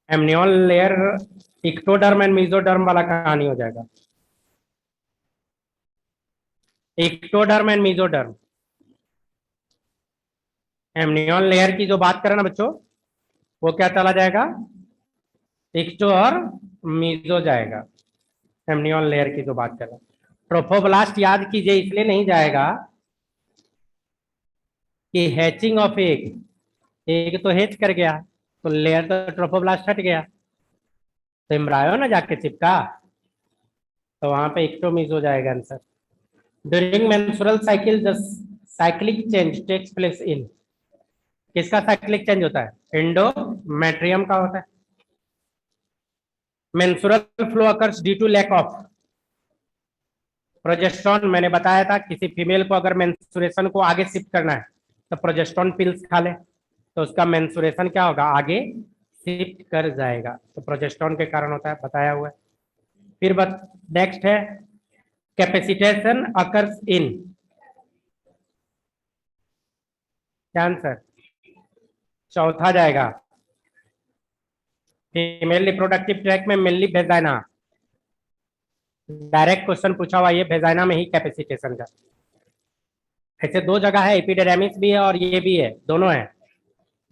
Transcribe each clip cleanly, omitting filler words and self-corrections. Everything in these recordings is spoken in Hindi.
एमनियोल लेयर इक्टोडर्म एंड मेसोडर्म वाला कहानी हो जाएगा। इक्टोडर्म एंड मेसोडर्म, एमनियोल लेयर की जो बात करें ना बच्चों, वो क्या चला जाएगा, इक्टो और मीजो जाएगा। एमनियोल लेयर की जो बात करें, ट्रोफोब्लास्ट याद कीजिए इसलिए नहीं जाएगा कि हैचिंग ऑफ एग, एग तो हैच कर गया तो लेयर तो ट्रोफोब्लास्ट हट गया, तो एम्ब्रायो ना जाके चिपका, तो वहां पे इक्टोमीज हो जाएगा answer. During menstrual cycle the cyclic change takes place in, किसका साइक्लिक चेंज होता है, एंडोमेट्रियम का होता है। Menstrual flow occurs due to lack of progesterone, मैंने बताया था किसी फीमेल को अगर मेंस्ट्रुएशन को आगे शिफ्ट करना है तो प्रोजेस्टेरोन पिल्स खा ले, तो उसका मेंस्ट्रुएशन क्या होगा, आगे शिफ्ट कर जाएगा, तो प्रोजेस्टेरोन के कारण होता है, बताया हुआ है। फिर नेक्स्ट है कैपेसिटेशन अकर्स इन, क्या आंसर, चौथा जाएगा फीमेल रिप्रोडक्टिव ट्रैक्ट में मेनली वेजाइना, डायरेक्ट क्वेश्चन पूछा हुआ ये वेजाइना में ही कैपेसिटेशन का। ऐसे दो जगह है, एपिडेमिस भी है और ये भी है, दोनों है,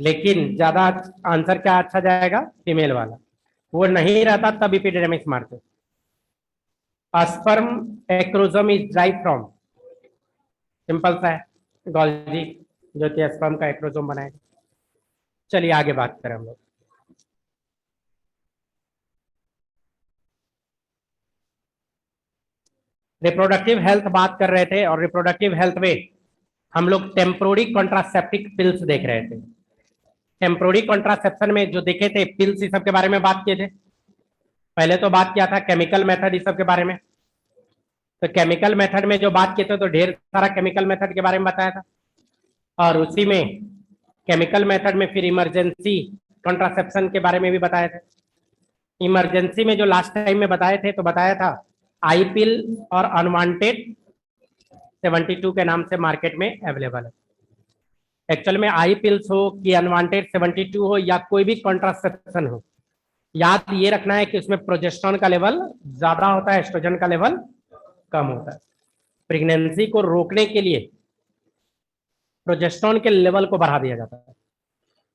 लेकिन ज्यादा आंसर क्या अच्छा जाएगा, फीमेल वाला, वो नहीं रहता तब एपिडेमिस मारते। Sperm acrosome is drive from, simple सा है, गॉल्जी जो कि स्पर्म का एक्रोजोम बनाएगा। चलिए आगे बात करें हम लोग। रिप्रोडक्टिव हेल्थ बात कर रहे थे, और रिप्रोडक्टिव हेल्थ में हम लोग टेम्पोररी कॉन्ट्रासेप्टिव पिल्स देख रहे थे। टेम्पोररी कॉन्ट्रासेप्शन में जो देखे थे पिल्स, इस सब के बारे में बात किए थे। पहले तो बात किया था केमिकल मेथड, इस सब के बारे में। तो केमिकल मेथड में जो बात किए थे तो ढेर सारा केमिकल मेथड के बारे में बताया था, और उसी में केमिकल मेथड में फिर इमरजेंसी कॉन्ट्रासेप्शन के बारे में भी बताए थे। इमरजेंसी में जो लास्ट टाइम में बताए थे तो बताया था आई पिल और अनवांटेड 72 के नाम से मार्केट में अवेलेबल है। एक्चुअल में आई पिल्स हो कि अनवांटेड 72 हो या कोई भी कॉन्ट्रासेप्शन हो, याद ये रखना है कि उसमें प्रोजेस्टेरोन का लेवल ज्यादा होता है, एस्ट्रोजन का लेवल कम होता है। प्रेगनेंसी को रोकने के लिए प्रोजेस्टेरोन के लेवल को बढ़ा दिया जाता है,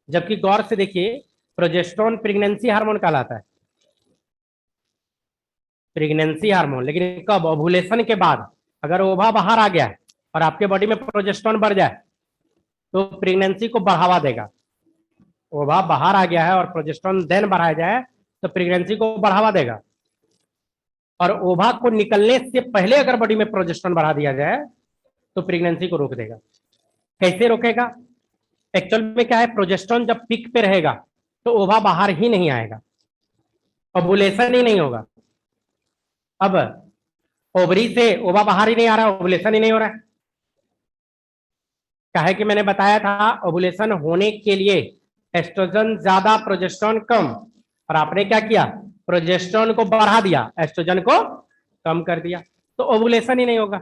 जबकि गौर से देखिए प्रोजेस्टेरोन प्रेगनेंसी हार्मोन कहलाता है, प्रेगनेंसी हार्मोन, लेकिन कब, ओवुलेशन के बाद। अगर ओवा बाहर आ गया है और आपके बॉडी में प्रोजेस्टेरोन बढ़ जाए तो प्रेगनेंसी को बढ़ावा देगा। ओवा बाहर आ गया है और प्रोजेस्टेरोन देन बढ़ाया जाए तो प्रेगनेंसी को बढ़ावा देगा, और ओवा को निकलने से पहले अगर बॉडी में प्रोजेस्टेरोन बढ़ा दिया जाए तो प्रेगनेंसी को रोक देगा। कैसे रोकेगा, एक्चुअल में क्या है, प्रोजेस्टेरोन जब पीक पे रहेगा तो ओवा बाहर ही नहीं आएगा, ओवुलेशन ही नहीं होगा। अब ओवरी से ओवा बाहर ही नहीं आ रहा, ओवुलेशन ही नहीं हो रहा है, क्या है कि मैंने बताया था ओवुलेशन होने के लिए एस्ट्रोजन ज्यादा प्रोजेस्टेरोन कम, और आपने क्या किया, प्रोजेस्टेरोन को बढ़ा दिया, एस्ट्रोजन को कम कर दिया, तो ओवुलेशन ही नहीं होगा।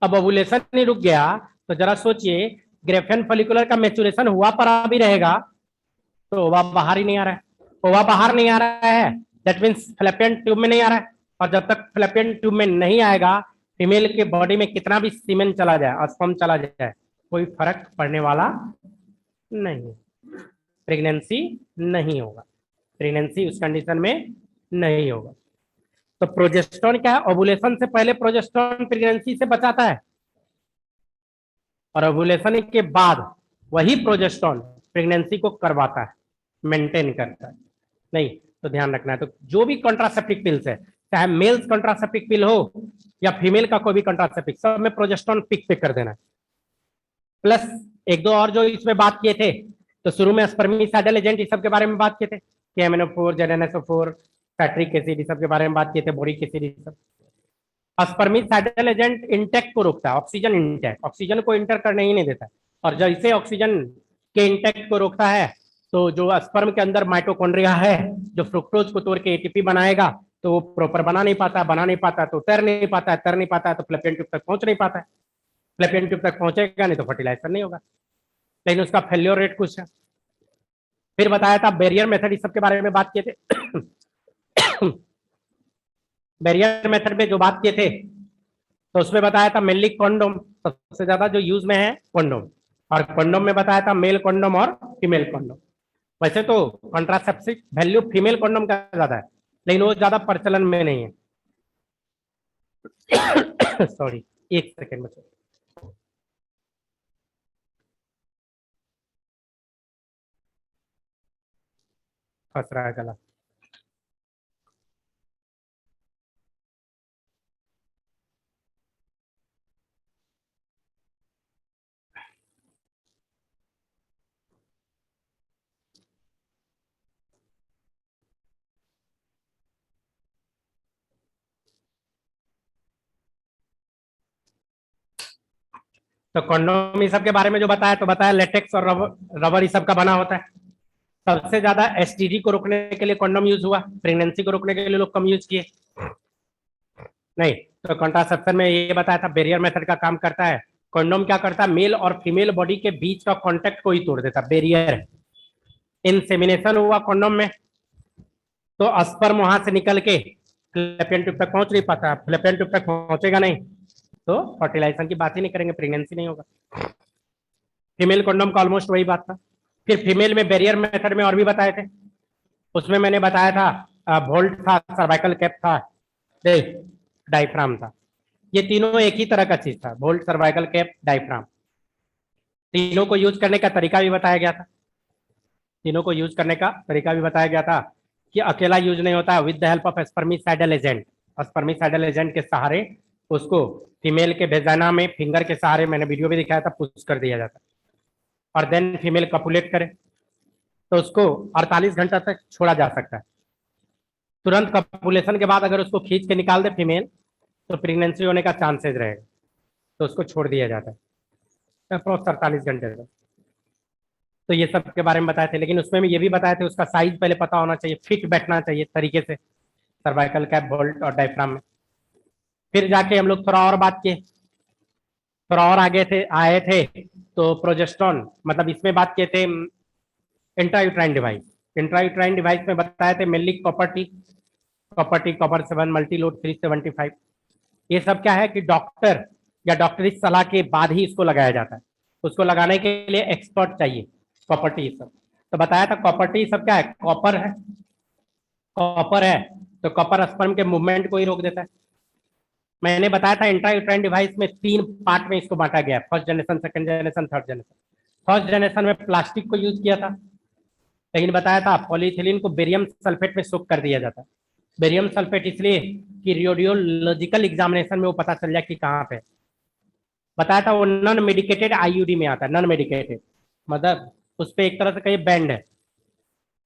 अब ओवुलेशन नहीं रुक गया तो जरा सोचिए, ग्रेफेन फॉलिकुलर का मैच्योरेशन हुआ पर अभी रहेगा तो ओवा बाहर ही नहीं आ रहा है। ओवा बाहर नहीं आ रहा है दैट मीन्स फ्लैपियन ट्यूब में नहीं आ रहा है, और जब तक फ्लैपियन ट्यूब में नहीं आएगा, फीमेल के बॉडी में कितना भी सीमेन चला जाए, स्पर्म चला जाए, कोई फर्क पड़ने वाला नहीं, प्रेगनेंसी नहीं होगा, प्रेगनेंसी उस कंडीशन में नहीं होगा। तो प्रोजेस्टेरोन क्या है, ओवुलेशन से पहले प्रोजेस्टेरोन प्रेगनेंसी से बचाता है, और ओवुलेशन के बाद वही प्रोजेस्टेरोन प्रेगनेंसी को करवाता है, मेंटेन करता है। नहीं तो ध्यान रखना है, तो जो भी कॉन्ट्रासेप्टिव पिल्स है, चाहे मेल्स कॉन्ट्रासेप्टिव पिल हो या फीमेल का कोई भी कॉन्ट्रासेप्टिव, सब में प्रोजेस्टेरोन पिक पे कर देना है। प्लस एक दो और जो इसमें बात किए थे, तो शुरू में स्पर्मिसाइडल एजेंट इस सब के बारे में बात किए थे, KMNO4, ZNSO4, फैट्रिक एसिड इस सब के बारे में बात किए थे, बोरिक एसिड इस सब। स्पर्मिसाइडल एजेंट इंटेक्ट को रोकता है, ऑक्सीजन इंटेक्ट, ऑक्सीजन को इंटर करने ही नहीं देता है, और जैसे ऑक्सीजन के इंटेक्ट को रोकता है तो जो स्पर्म के अंदर माइटोकॉन्ड्रिया है जो फ्रुक्टोज को तोड़ के ATP बनाएगा, तो वो प्रॉपर बना नहीं पाता तो तैर नहीं पाता है तो फ्लैपियन ट्यूब तक पहुंच नहीं पाता है, फ्लैपियन ट्यूब तक पहुंचेगा नहीं तो फर्टिलाइजर नहीं होगा, लेकिन उसका फेल्योर रेट कुछ है। फिर बताया था बैरियर मेथड, इस सब के बारे में बात किए थे। बैरियर मेथड में जो बात किए थे तो उसमें बताया था मेनली कॉन्डोम सबसे ज्यादा जो यूज में है, कॉन्डोम। और कॉन्डोम में बताया था मेल कॉन्डोम और फीमेल कॉन्डोम। वैसे तो कॉन्ट्रासेप्टिव वैल्यू फीमेल कॉन्डोम का ज्यादा है, लेकिन वो ज्यादा प्रचलन में नहीं है। सॉरी, एक सेकेंड में फंस रहा है गला। तो कॉन्डोम इस सब के बारे में जो बताया, तो बताया लेटेक्स और रबर रबर इस सब का बना होता है। सबसे ज्यादा एसटीडी को रोकने के लिए कॉन्डोम यूज हुआ, प्रेगनेंसी को रोकने के लिए लोग कम यूज किए। नहीं, तो कॉन्ट्रासेप्शन में ये बताया था बैरियर मेथड का काम करता है। कॉन्डोम क्या करता है, मेल और फीमेल बॉडी के बीच का कॉन्टेक्ट को ही तोड़ देता, बैरियर। इंसेमिनेशन हुआ कॉन्डोम में तो स्पर्म वहां से निकल के फ्लैपियन ट्यूब तक पहुंच नहीं पाता, फ्लैपियन ट्यूब तक पहुंचेगा नहीं तो फर्टिलाइजेशन की बात ही नहीं करेंगे, प्रेगनेंसी नहीं होगा। फीमेल कॉन्डोम का ऑलमोस्ट वही बात था। फिर फीमेल में बैरियर मेथड में और भी बताए थे, उसमें मैंने बताया था वोल्ट था, सर्वाइकल कैप था, डायफ्राम था। ये तीनों एक ही तरह का चीज था, वोल्ट, सर्वाइकल कैप, डायफ्राम। तीनों को यूज करने का तरीका भी बताया गया था। तीनों को यूज करने का तरीका भी बताया गया था कि अकेला यूज नहीं होता, with the help of spermicidal agent. Spermicidal agent के सहारे उसको फीमेल के वेजाना में फिंगर के सहारे, मैंने वीडियो भी दिखाया था, पुश कर दिया जाता और देन फीमेल कपुलेट करे तो उसको 48 घंटा तक छोड़ा जा सकता है। तुरंत कपुलेशन के बाद अगर उसको खींच के निकाल दे फीमेल तो प्रेगनेंसी होने का चांसेस रहेगा, तो उसको छोड़ दिया जाता है अप्रोक्स 48 घंटे तक। तो ये सब के बारे में बताए थे, लेकिन उसमें भी ये भी बताए थे उसका साइज पहले पता होना चाहिए, फिट बैठना चाहिए तरीके से सर्वाइकल कैप, बोल्ट और डायफ्राम में। फिर जाके हम लोग थोड़ा और बात किए, थोड़ा और आगे थे आए थे तो प्रोजेस्ट्रॉन, मतलब इसमें बात किए थे इंट्रायूट्राइन डिवाइस। इंट्रायूट्राइन डिवाइस में बताए थे mainly copper T, copper 7, multi load 375। ये सब क्या है कि डॉक्टर या डॉक्टरी सलाह के बाद ही इसको लगाया जाता है, उसको लगाने के लिए एक्सपर्ट चाहिए। कॉपर टी सब तो बताया था, कॉपर टी सब क्या है, कॉपर है, कॉपर है तो कॉपर स्पर्म के मूवमेंट को ही रोक देता है। मैंने बताया था इंट्रायूट्राइन डिवाइस में 3 पार्ट में इसको बांटा गया है, first generation, second generation, third generation. First generation में प्लास्टिक को यूज किया था, लेकिन बताया था पॉलीथिलीन को बेरियम सल्फेट में सोक कर दिया जाता है। बेरियम सल्फेट इसलिए कि रेडियोलॉजिकल एग्जामिनेशन में वो पता चल जाए कि कहाँ पे। बताया था वो नॉन मेडिकेटेड आईयूडी में आता है, नॉन मेडिकेटेड मतलब उस पर एक तरह से कहीं बैंड है,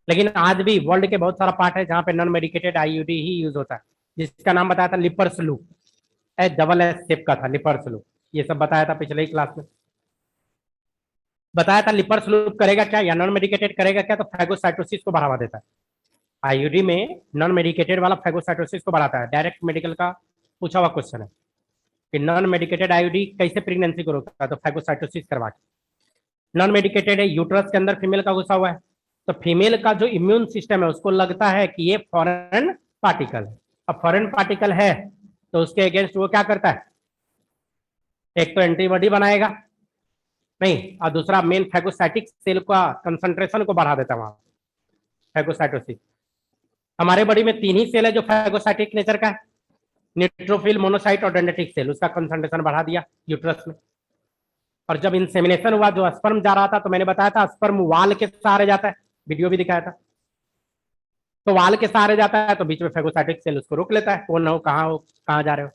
लेकिन आज भी वर्ल्ड के बहुत सारा पार्ट है जहाँ पे नॉन मेडिकेटेड आईयूडी ही यूज होता है, जिसका नाम बताया था लिपर्स लूप, डबल एस शेप का था लिपर्स लूप। ये सब बताया था पिछले ही क्लास में। बताया था लिपर्स लूप करेगा क्या या नॉन मेडिकेटेड करेगा क्या, तो फैगोसाइटोसिस को बढ़ावा देता है। आईयूडी में नॉन मेडिकेटेड वाला फैगोसाइटोसिस को बढ़ाता है। डायरेक्ट मेडिकल का पूछा हुआ क्वेश्चन है कि नॉन मेडिकेटेड आईयूडी कैसे प्रेगनेंसी को रोकता है, तो फैगोसाइटोसिस करवा के। नॉन मेडिकेटेड है, यूट्रस के अंदर फीमेल का घुसा हुआ है, तो फीमेल का जो इम्यून सिस्टम है उसको लगता है कि ये फॉरेन पार्टिकल है। अब फॉरेन पार्टिकल है तो उसके अगेंस्ट वो क्या करता है, एक तो एंटीबॉडी बनाएगा नहीं, और दूसरा मेन फैगोसाइटिक सेल का कंसंट्रेशन को बढ़ा देता है वहां, फैगोसाइटोसिस। हमारे बॉडी में 3 ही सेल है जो फैगोसाइटिक नेचर का है, न्यूट्रोफिल, मोनोसाइट और डेंड्रिटिक सेल। उसका कंसंट्रेशन बढ़ा दिया यूट्रस में। और जब इंसेमिनेशन हुआ, जो स्पर्म जा रहा था, तो मैंने बताया था स्पर्म वाल के सहारे जाता है, वीडियो भी दिखाया था। तो वाल के सहारे जाता है तो बीच में फैगोसाइटिक सेल उसको रोक लेता है, कौन हो, कहाँ जा रहे हो,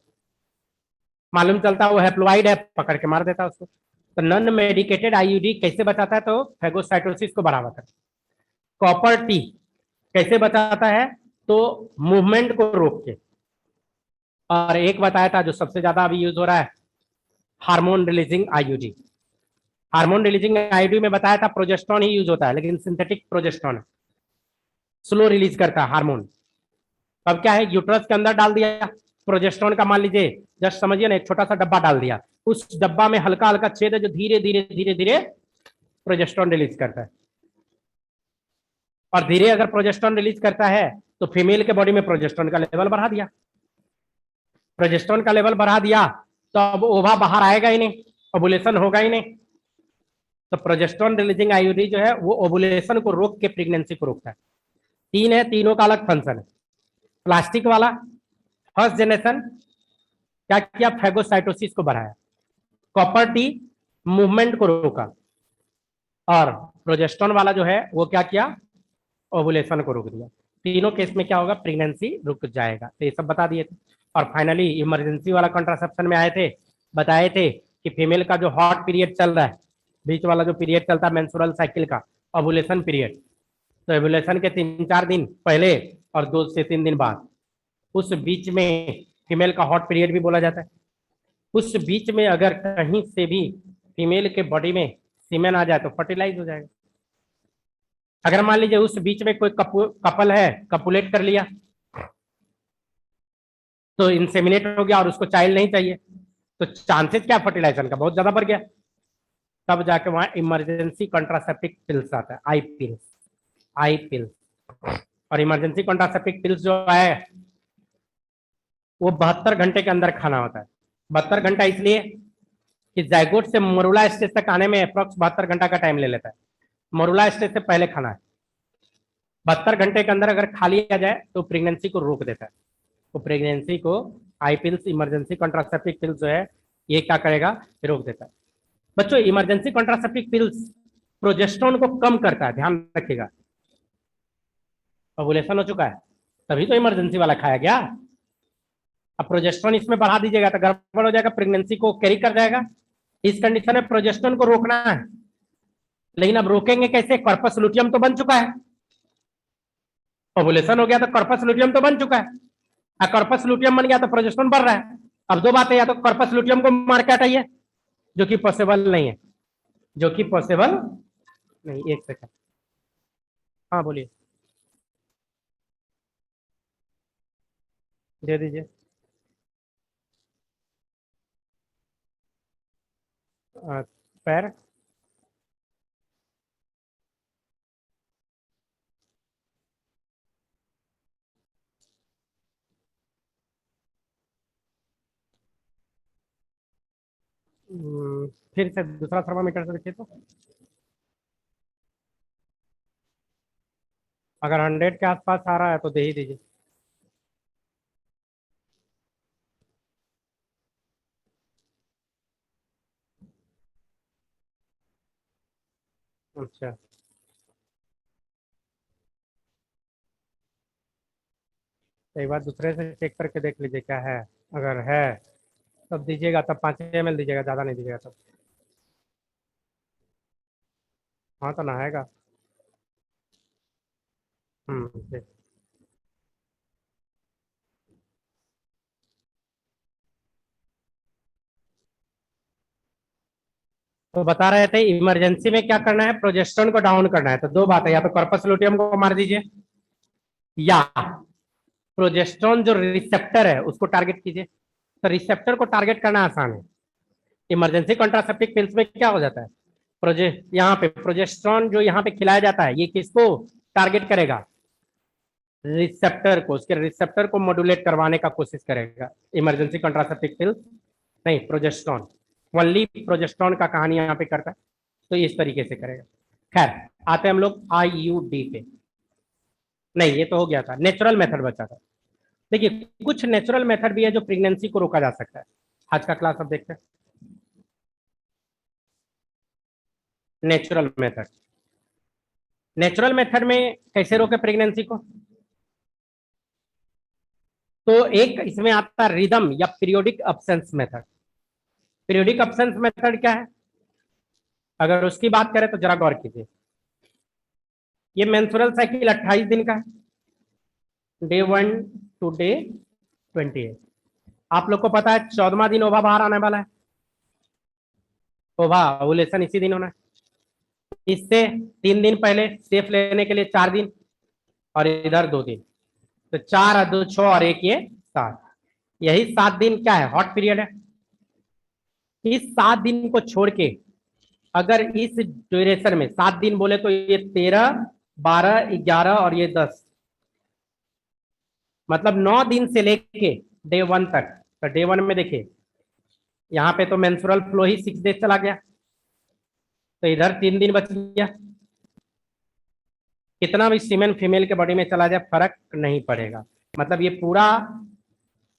मालूम चलता है वो हैप्लोइड है, पकड़ के मार देता है उसको। तो नॉन मेडिकेटेड आईयूडी कैसे बचाता है, तो फैगोसाइटोसिस को बढ़ावा कर। कॉपर टी कैसे बचाता है, तो मूवमेंट को रोक के। और एक बताया था जो सबसे ज्यादा अभी यूज हो रहा है, hormone releasing IUD. Hormone releasing IUD में बताया था प्रोजेस्ट्रॉन ही यूज होता है, लेकिन सिंथेटिक प्रोजेस्ट्रॉन है, स्लो रिलीज करता है हार्मोन। अब क्या है, यूट्रस के अंदर डाल दिया प्रोजेस्ट्रॉन का, मान लीजिए जस्ट समझिए ना, एक छोटा सा डब्बा डाल दिया, उस डब्बा में हल्का हल्का छेद है जो धीरे धीरे धीरे धीरे प्रोजेस्ट्रॉन रिलीज करता है। और धीरे अगर प्रोजेस्टेरोन रिलीज करता है तो फीमेल के बॉडी में प्रोजेस्टेरोन का लेवल बढ़ा दिया, प्रोजेस्टेरोन का लेवल बढ़ा दिया तो अब ओवा बाहर आएगा ही नहीं, ओवुलेशन होगा ही नहीं। तो प्रोजेस्टेरोन रिलीजिंग आईयूडी जो है वो ओवुलेशन को रोक के प्रेगनेंसी को रोकता है। तीन है, तीनों का अलग फंक्शन है। प्लास्टिक वाला फर्स्ट जनरेशन क्या किया, फैगोसाइटोसिस को बढ़ाया, कॉपर टी मूवमेंट को रोका, और प्रोजेस्टेरोन वाला जो है वो क्या किया, ओवुलेशन को रोक दिया। तीनों केस में क्या होगा, प्रेगनेंसी रुक जाएगा। तो ये सब बता दिए थे। और फाइनली इमरजेंसी वाला कॉन्ट्रासेप्शन में आए थे, बताए थे कि फीमेल का जो हॉट पीरियड चल रहा है, बीच वाला जो पीरियड चलता है मेंस्ट्रुअल साइकिल का, ओवुलेशन पीरियड, तो ओवुलेशन के 3-4 दिन पहले और 2 से 3 दिन बाद, उस बीच में फीमेल का हॉट पीरियड भी बोला जाता है। उस बीच में अगर कहीं से भी फीमेल के बॉडी में सीमेन आ जाए तो फर्टिलाइज हो जाएगा। अगर मान लीजिए उस बीच में कोई कपल है, कपुलेट कर लिया तो इंसेमिनेट हो गया और उसको चाइल्ड नहीं चाहिए, तो चांसेस क्या फर्टिलाइजेशन का बहुत ज्यादा बढ़ गया, तब जाके वहां इमरजेंसी कॉन्ट्रासेप्टिव पिल्स आता है, आई पिल्स। और इमरजेंसी कॉन्ट्रासेप्टिव पिल्स जो है वो 72 घंटे के अंदर खाना होता है। 72 घंटा इसलिए कि जाइगोट से मोरुला स्टेज तक आने में अप्रोक्स 72 घंटा का टाइम ले लेता है, मोरुला स्टेज से पहले खाना है। 72 घंटे के अंदर अगर खा लिया जाए तो प्रेगनेंसी को रोक देता है। तो प्रेगनेंसी को आई पिल्स, इमरजेंसी कॉन्ट्रासेप्टिव पिल्स जो है ये क्या करेगा, रोक देता है। बच्चों इमरजेंसी कॉन्ट्रासेप्टिव पिल्स प्रोजेस्टेरोन को कम करता है, ध्यान रखिएगा। ओवुलेशन हो चुका है तभी तो इमरजेंसी वाला खाया गया। अब प्रोजेस्टेरोन इसमें बढ़ा दीजिएगा तो गड़बड़ हो जाएगा, प्रेगनेंसी को कैरी कर जाएगा। इस कंडीशन में प्रोजेस्टेरोन को रोकना है, लेकिन अब रोकेंगे कैसे, कॉर्पस लुटियम तो बन चुका है, ओवुलेशन हो गया तो कॉर्पस लुटियम तो बन चुका है, कॉर्पस लुटियम बन गया तो प्रोजेस्टेरोन बढ़ रहा है। अब दो बातें, या तो कॉर्पस लुटियम को मार के हटाइए, जो कि पॉसिबल नहीं है, जो कि पॉसिबल नहीं। एक सेकंड, हाँ बोलिए, दे दीजिए। पैर, फिर से दूसरा थर्मामीटर से देखिए तो, अगर 100 के आसपास आ रहा है तो दे ही दीजिए। अच्छा, एक बार दूसरे से चेक करके देख लीजिए क्या है, अगर है तब दीजिएगा, तब 5 ml दीजिएगा, ज़्यादा नहीं दीजिएगा तब। हाँ तो नहाएगा। ठीक। तो बता रहे थे इमरजेंसी में क्या करना है, प्रोजेस्टेरोन को डाउन करना है। तो दो बात है, या तो कॉर्पस लुटियम को मार दीजिए, या प्रोजेस्टेरोन जो रिसेप्टर है उसको टारगेट कीजिए। तो रिसेप्टर को टारगेट करना आसान है। इमरजेंसी कॉन्ट्रासेप्टिव पिल्स में क्या हो जाता है, यहाँ पे प्रोजेस्टेरोन जो यहाँ पे खिलाया जाता है ये किसको टारगेट करेगा, रिसेप्टर को, उसके रिसेप्टर को मॉड्यूलेट करवाने का कोशिश करेगा। इमरजेंसी कॉन्ट्रासेप्टिव पिल्स नहीं, प्रोजेस्टेरोन, ओनली प्रोजेस्टेरोन का कहानी यहाँ पे करता है, तो इस तरीके से करेगा। खैर आते हैं हम लोग आईयूडी पे। नहीं ये तो हो गया था, नेचुरल मेथड बचा था। देखिए कुछ नेचुरल मेथड भी है जो प्रेगनेंसी को रोका जा सकता है। आज का क्लास अब देखते हैं नेचुरल मेथड। नेचुरल मेथड में कैसे रोके प्रेगनेंसी को, तो एक इसमें आता है रिदम या periodic absence method. Periodic absence method क्या है, अगर उसकी बात करें तो जरा गौर कीजिए। ये मेंस्ट्रुअल साइकिल 28 दिन का है, डे 1 टू डे 28। आप लोग को पता है 14वां दिन ओवा बाहर आने वाला है, ओवा ओवुलेशन इसी दिन होना है। इससे 3 दिन पहले सेफ लेने के लिए 4 दिन, और इधर 2 दिन, तो 4 और 2 6 और 1 ये 7। यही 7 दिन क्या है, हॉट पीरियड है। इस 7 दिन को छोड़ के अगर इस ड्यूरेशन में 7 दिन बोले तो ये 13 12, 11 और ये 10, मतलब 9 दिन से लेके डे 1 तक। तो डे 1 में देखिए यहाँ पे तो मेंस्ट्रुअल फ्लो ही 6 डेज चला गया, तो इधर 3 दिन बच गया। कितना भी सीमेन फीमेल के बॉडी में चला जाए फर्क नहीं पड़ेगा, मतलब ये पूरा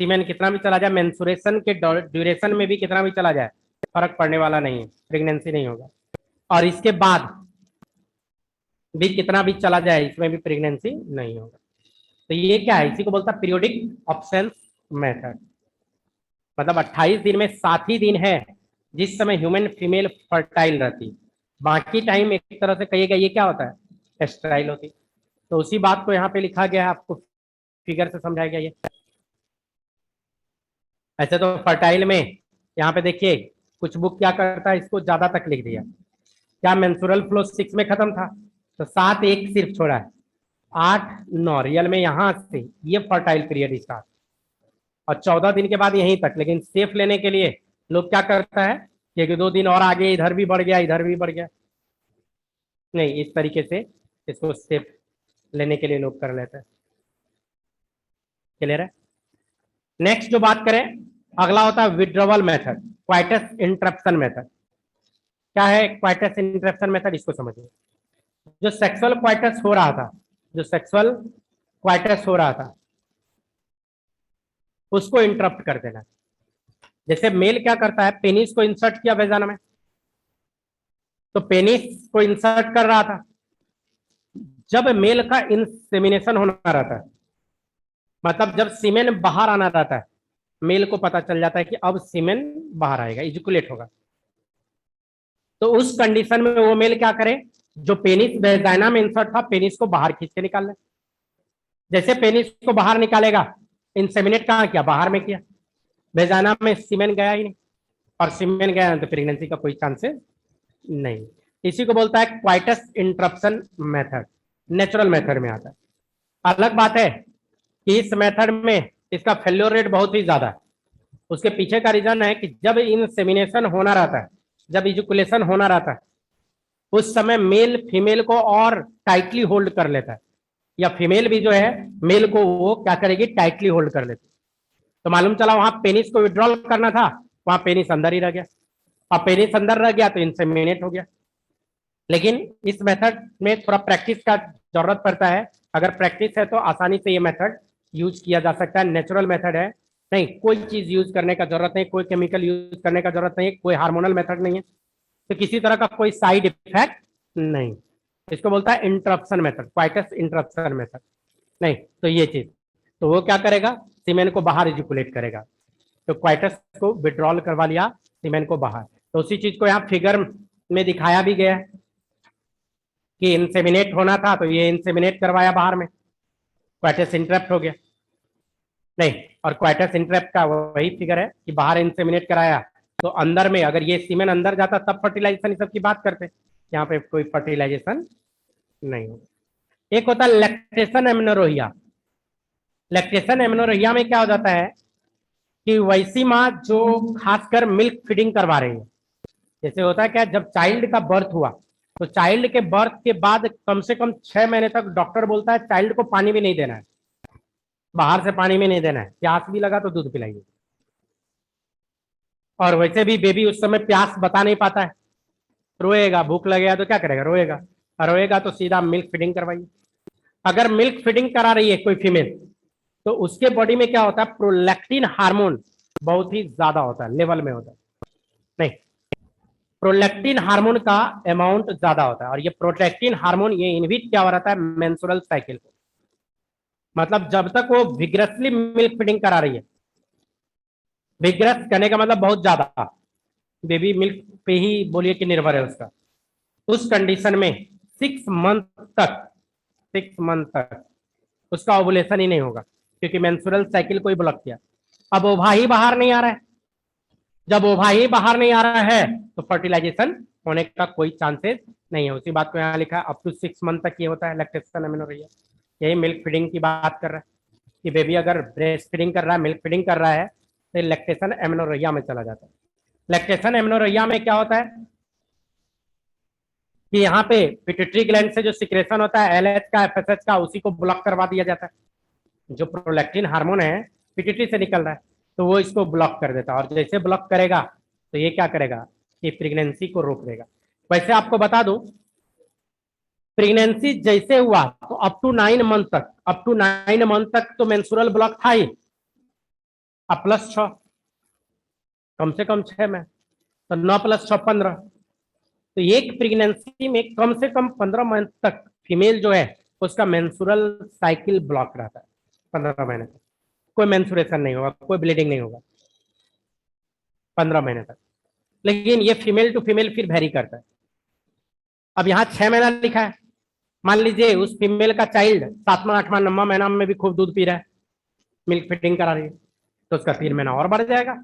सीमेन कितना भी चला जाए, मेंस्ट्रुएशन के ड्यूरेशन में भी कितना भी चला जाए फर्क पड़ने वाला नहीं है, प्रेगनेंसी नहीं होगा। और इसके बाद भी कितना भी चला जाए इसमें भी प्रेगनेंसी नहीं होगा। तो ये क्या है, इसी को बोलता है पीरियोडिक ऑब्सेंस मेथड। मतलब 28 दिन में 7 ही दिन है जिस समय ह्यूमन फीमेल फर्टाइल रहती, बाकी टाइम एक तरह से कहिएगा ये क्या होता है, स्टेराइल होती। तो उसी बात को यहाँ पे लिखा गया है, आपको फिगर से समझाया गया ये। ऐसे तो फर्टाइल में यहाँ पे देखिए कुछ बुक क्या करता है, इसको ज्यादा तक लिख दिया, क्या मेंस्ट्रुअल फ्लो 6 में खत्म था, तो 7 एक सिर्फ छोड़ा है, 8, 9 रियल में यहाँ से ये फर्टाइल पीरियड स्टार्ट, और 14 दिन के बाद यहीं तक। लेकिन सेफ लेने के लिए लोग क्या करता है कि 2 दिन और आगे इधर भी बढ़ गया इधर भी बढ़ गया, नहीं इस तरीके से इसको सेफ लेने के लिए लोग कर लेते हैं। क्लियर है। नेक्स्ट जो बात करें अगला होता है withdrawal method, coitus interruption method. क्या है क्वाइटस इंटरप्शन मेथड, इसको समझिए। जो सेक्सुअल क्वाइटस हो रहा था, जो सेक्सुअल क्वाइटस हो रहा था उसको इंटरप्ट कर देना। जैसे मेल क्या करता है, पेनिस को इंसर्ट किया वेजाना में, तो पेनिस को इंसर्ट कर रहा था, जब मेल का इंसेमिनेशन होना रहता है, मतलब जब सीमेन बाहर आना रहता है, मेल को पता चल जाता है कि अब सीमेन बाहर आएगा, इजुकुलेट होगा, तो उस कंडीशन में वो मेल क्या करे, जो पेनिस वेजाना में इंसर्ट था पेनिस को बाहर खींच के निकाल ले। जैसे पेनिस को बाहर निकालेगा, इंसेमिनेट कहाँ किया, बाहर में किया, वेजाना में सीमेन गया ही नहीं, और सीमेन गया तो प्रेगनेंसी का कोई चांसेस नहीं। इसी को बोलता है coitus interruption method, natural method में आता है। अलग बात है कि इस मेथड में इसका फेल्योर रेट बहुत ही ज्यादा है। उसके पीछे का रीजन है कि जब इंसेमिनेशन होना रहता है, जब इजुकुलेशन होना रहता है, उस समय मेल फीमेल को और टाइटली होल्ड कर लेता है, या फीमेल भी जो है मेल को वो क्या करेगी, टाइटली होल्ड कर लेती। तो मालूम चला वहां पेनिस को विड्रॉल करना था, वहां पेनिस अंदर ही रह गया, और पेनिस अंदर रह गया तो इंसेमिनेट हो गया। लेकिन इस मेथड में थोड़ा प्रैक्टिस का जरूरत पड़ता है, अगर प्रैक्टिस है तो आसानी से ये मेथड यूज किया जा सकता है। नेचुरल मेथड है, नहीं कोई चीज यूज करने का जरूरत नहीं, कोई केमिकल यूज करने का जरूरत नहीं, कोई हार्मोनल मेथड नहीं है, तो किसी तरह का कोई साइड इफेक्ट नहीं। इसको बोलता है interruption method, coitus interruption method. नहीं तो ये चीज, तो वो क्या करेगा, सीमेन को बाहर इजुकुलेट करेगा, तो क्वाइटस को विड्रॉल करवा लिया सीमेन को बाहर। तो उसी चीज को यहाँ फिगर में दिखाया भी गया है कि इंसेमिनेट होना था तो ये इंसेमिनेट करवाया बाहर में, क्वाइटस इंटरप्ट हो गया। नहीं, और क्वाइटस इंटरप्ट का वही फिगर है कि बाहर इंसेमिनेट कराया, तो अंदर में अगर ये सीमेन अंदर जाता तब फर्टिलाइजेशन सब की बात करते, यहाँ पे कोई फर्टिलाइजेशन नहीं हो। एक होता है लैक्टेशन एमनोरोहिया। लैक्टेशन एमनोरोहिया में क्या हो जाता है कि वैसी माँ जो खासकर मिल्क फीडिंग करवा रही है, जैसे होता है क्या, जब चाइल्ड का बर्थ हुआ तो चाइल्ड के बर्थ के बाद कम से कम 6 महीने तक डॉक्टर बोलता है चाइल्ड को पानी भी नहीं देना है, बाहर से पानी भी नहीं देना है, प्यास भी लगा तो दूध पिलाइए। और वैसे भी बेबी उस समय प्यास बता नहीं पाता है, रोएगा, भूख लगेगा तो क्या करेगा, रोएगा, और रोएगा तो सीधा मिल्क फीडिंग करवाइए। अगर मिल्क फीडिंग करा रही है कोई फीमेल, तो उसके बॉडी में क्या होता है, प्रोलैक्टिन हार्मोन बहुत ही ज्यादा होता है, लेवल में होता है। नहीं, प्रोलैक्टिन हार्मोन का अमाउंट ज्यादा होता है, और ये प्रोलैक्टिन हार्मोन ये इनहिबिट क्या हो रहा है, मेंस्ट्रुअल साइकिल को। मतलब जब तक वो विग्रसली मिल्क फीडिंग करा रही है, विग्रस करने का मतलब बहुत ज्यादा, बेबी मिल्क पे ही बोलिए कि निर्भर है उसका, उस कंडीशन में 6 मंथ तक, 6 मंथ तक उसका ओवुलेशन ही नहीं होगा, क्योंकि मेंस्ट्रुअल साइकिल को ही ब्लॉक किया। अब ओवा ही बाहर नहीं आ रहा है, जब ओवा ही बाहर नहीं आ रहा है तो फर्टिलाइजेशन होने का कोई चांसेस नहीं है। उसी बात को यहाँ लिखा है, अप टू 6 मंथ तक ये होता है लैक्टेशन एमेनोरेहिया। यही मिल्क फीडिंग की बात कर रहा है कि बेबी अगर ब्रेस्ट फीडिंग कर रहा है, मिल्क फीडिंग कर रहा है, तो लैक्टेशन एमेनोरेहिया में चला जाता है। लैक्टेशन एमेनोरेहिया में क्या होता है, कि यहाँ पे पिट्यूटरी ग्लैंड से जो सिक्रेशन होता है एलएच का एफएसएच का, उसी को ब्लॉक करवा दिया जाता है। जो प्रोलैक्टिन हार्मोन है पिट्यूटरी से निकल रहा है तो वो इसको ब्लॉक कर देता है, और जैसे ब्लॉक करेगा तो ये क्या करेगा कि प्रेगनेंसी को रोक देगा। वैसे आपको बता दूं, प्रेगनेंसी जैसे हुआ तो अप टू 9 मंथ तक तो मेंस्ट्रुअल ब्लॉक था ही, अब +6, कम से कम 6 में, तो 9 + 6 15। तो एक प्रेगनेंसी में कम से कम 15 मंथ तक फीमेल जो है उसका मेंस्ट्रुअल साइकिल ब्लॉक रहता है। 15 महीने तक कोई मेंस्ट्रुएशन नहीं होगा, कोई ब्लीडिंग नहीं होगा 15 महीने तक। लेकिन ये फीमेल टू फीमेल फिर वेरी करता है। अब यहाँ 6 महीना लिखा है, मान लीजिए उस फीमेल का चाइल्ड 7वां 8वां 9वां महीना में भी खूब दूध पी रहा है, मिल्क फीडिंग करा रही है, तो उसका 3 महीना और बढ़ जाएगा।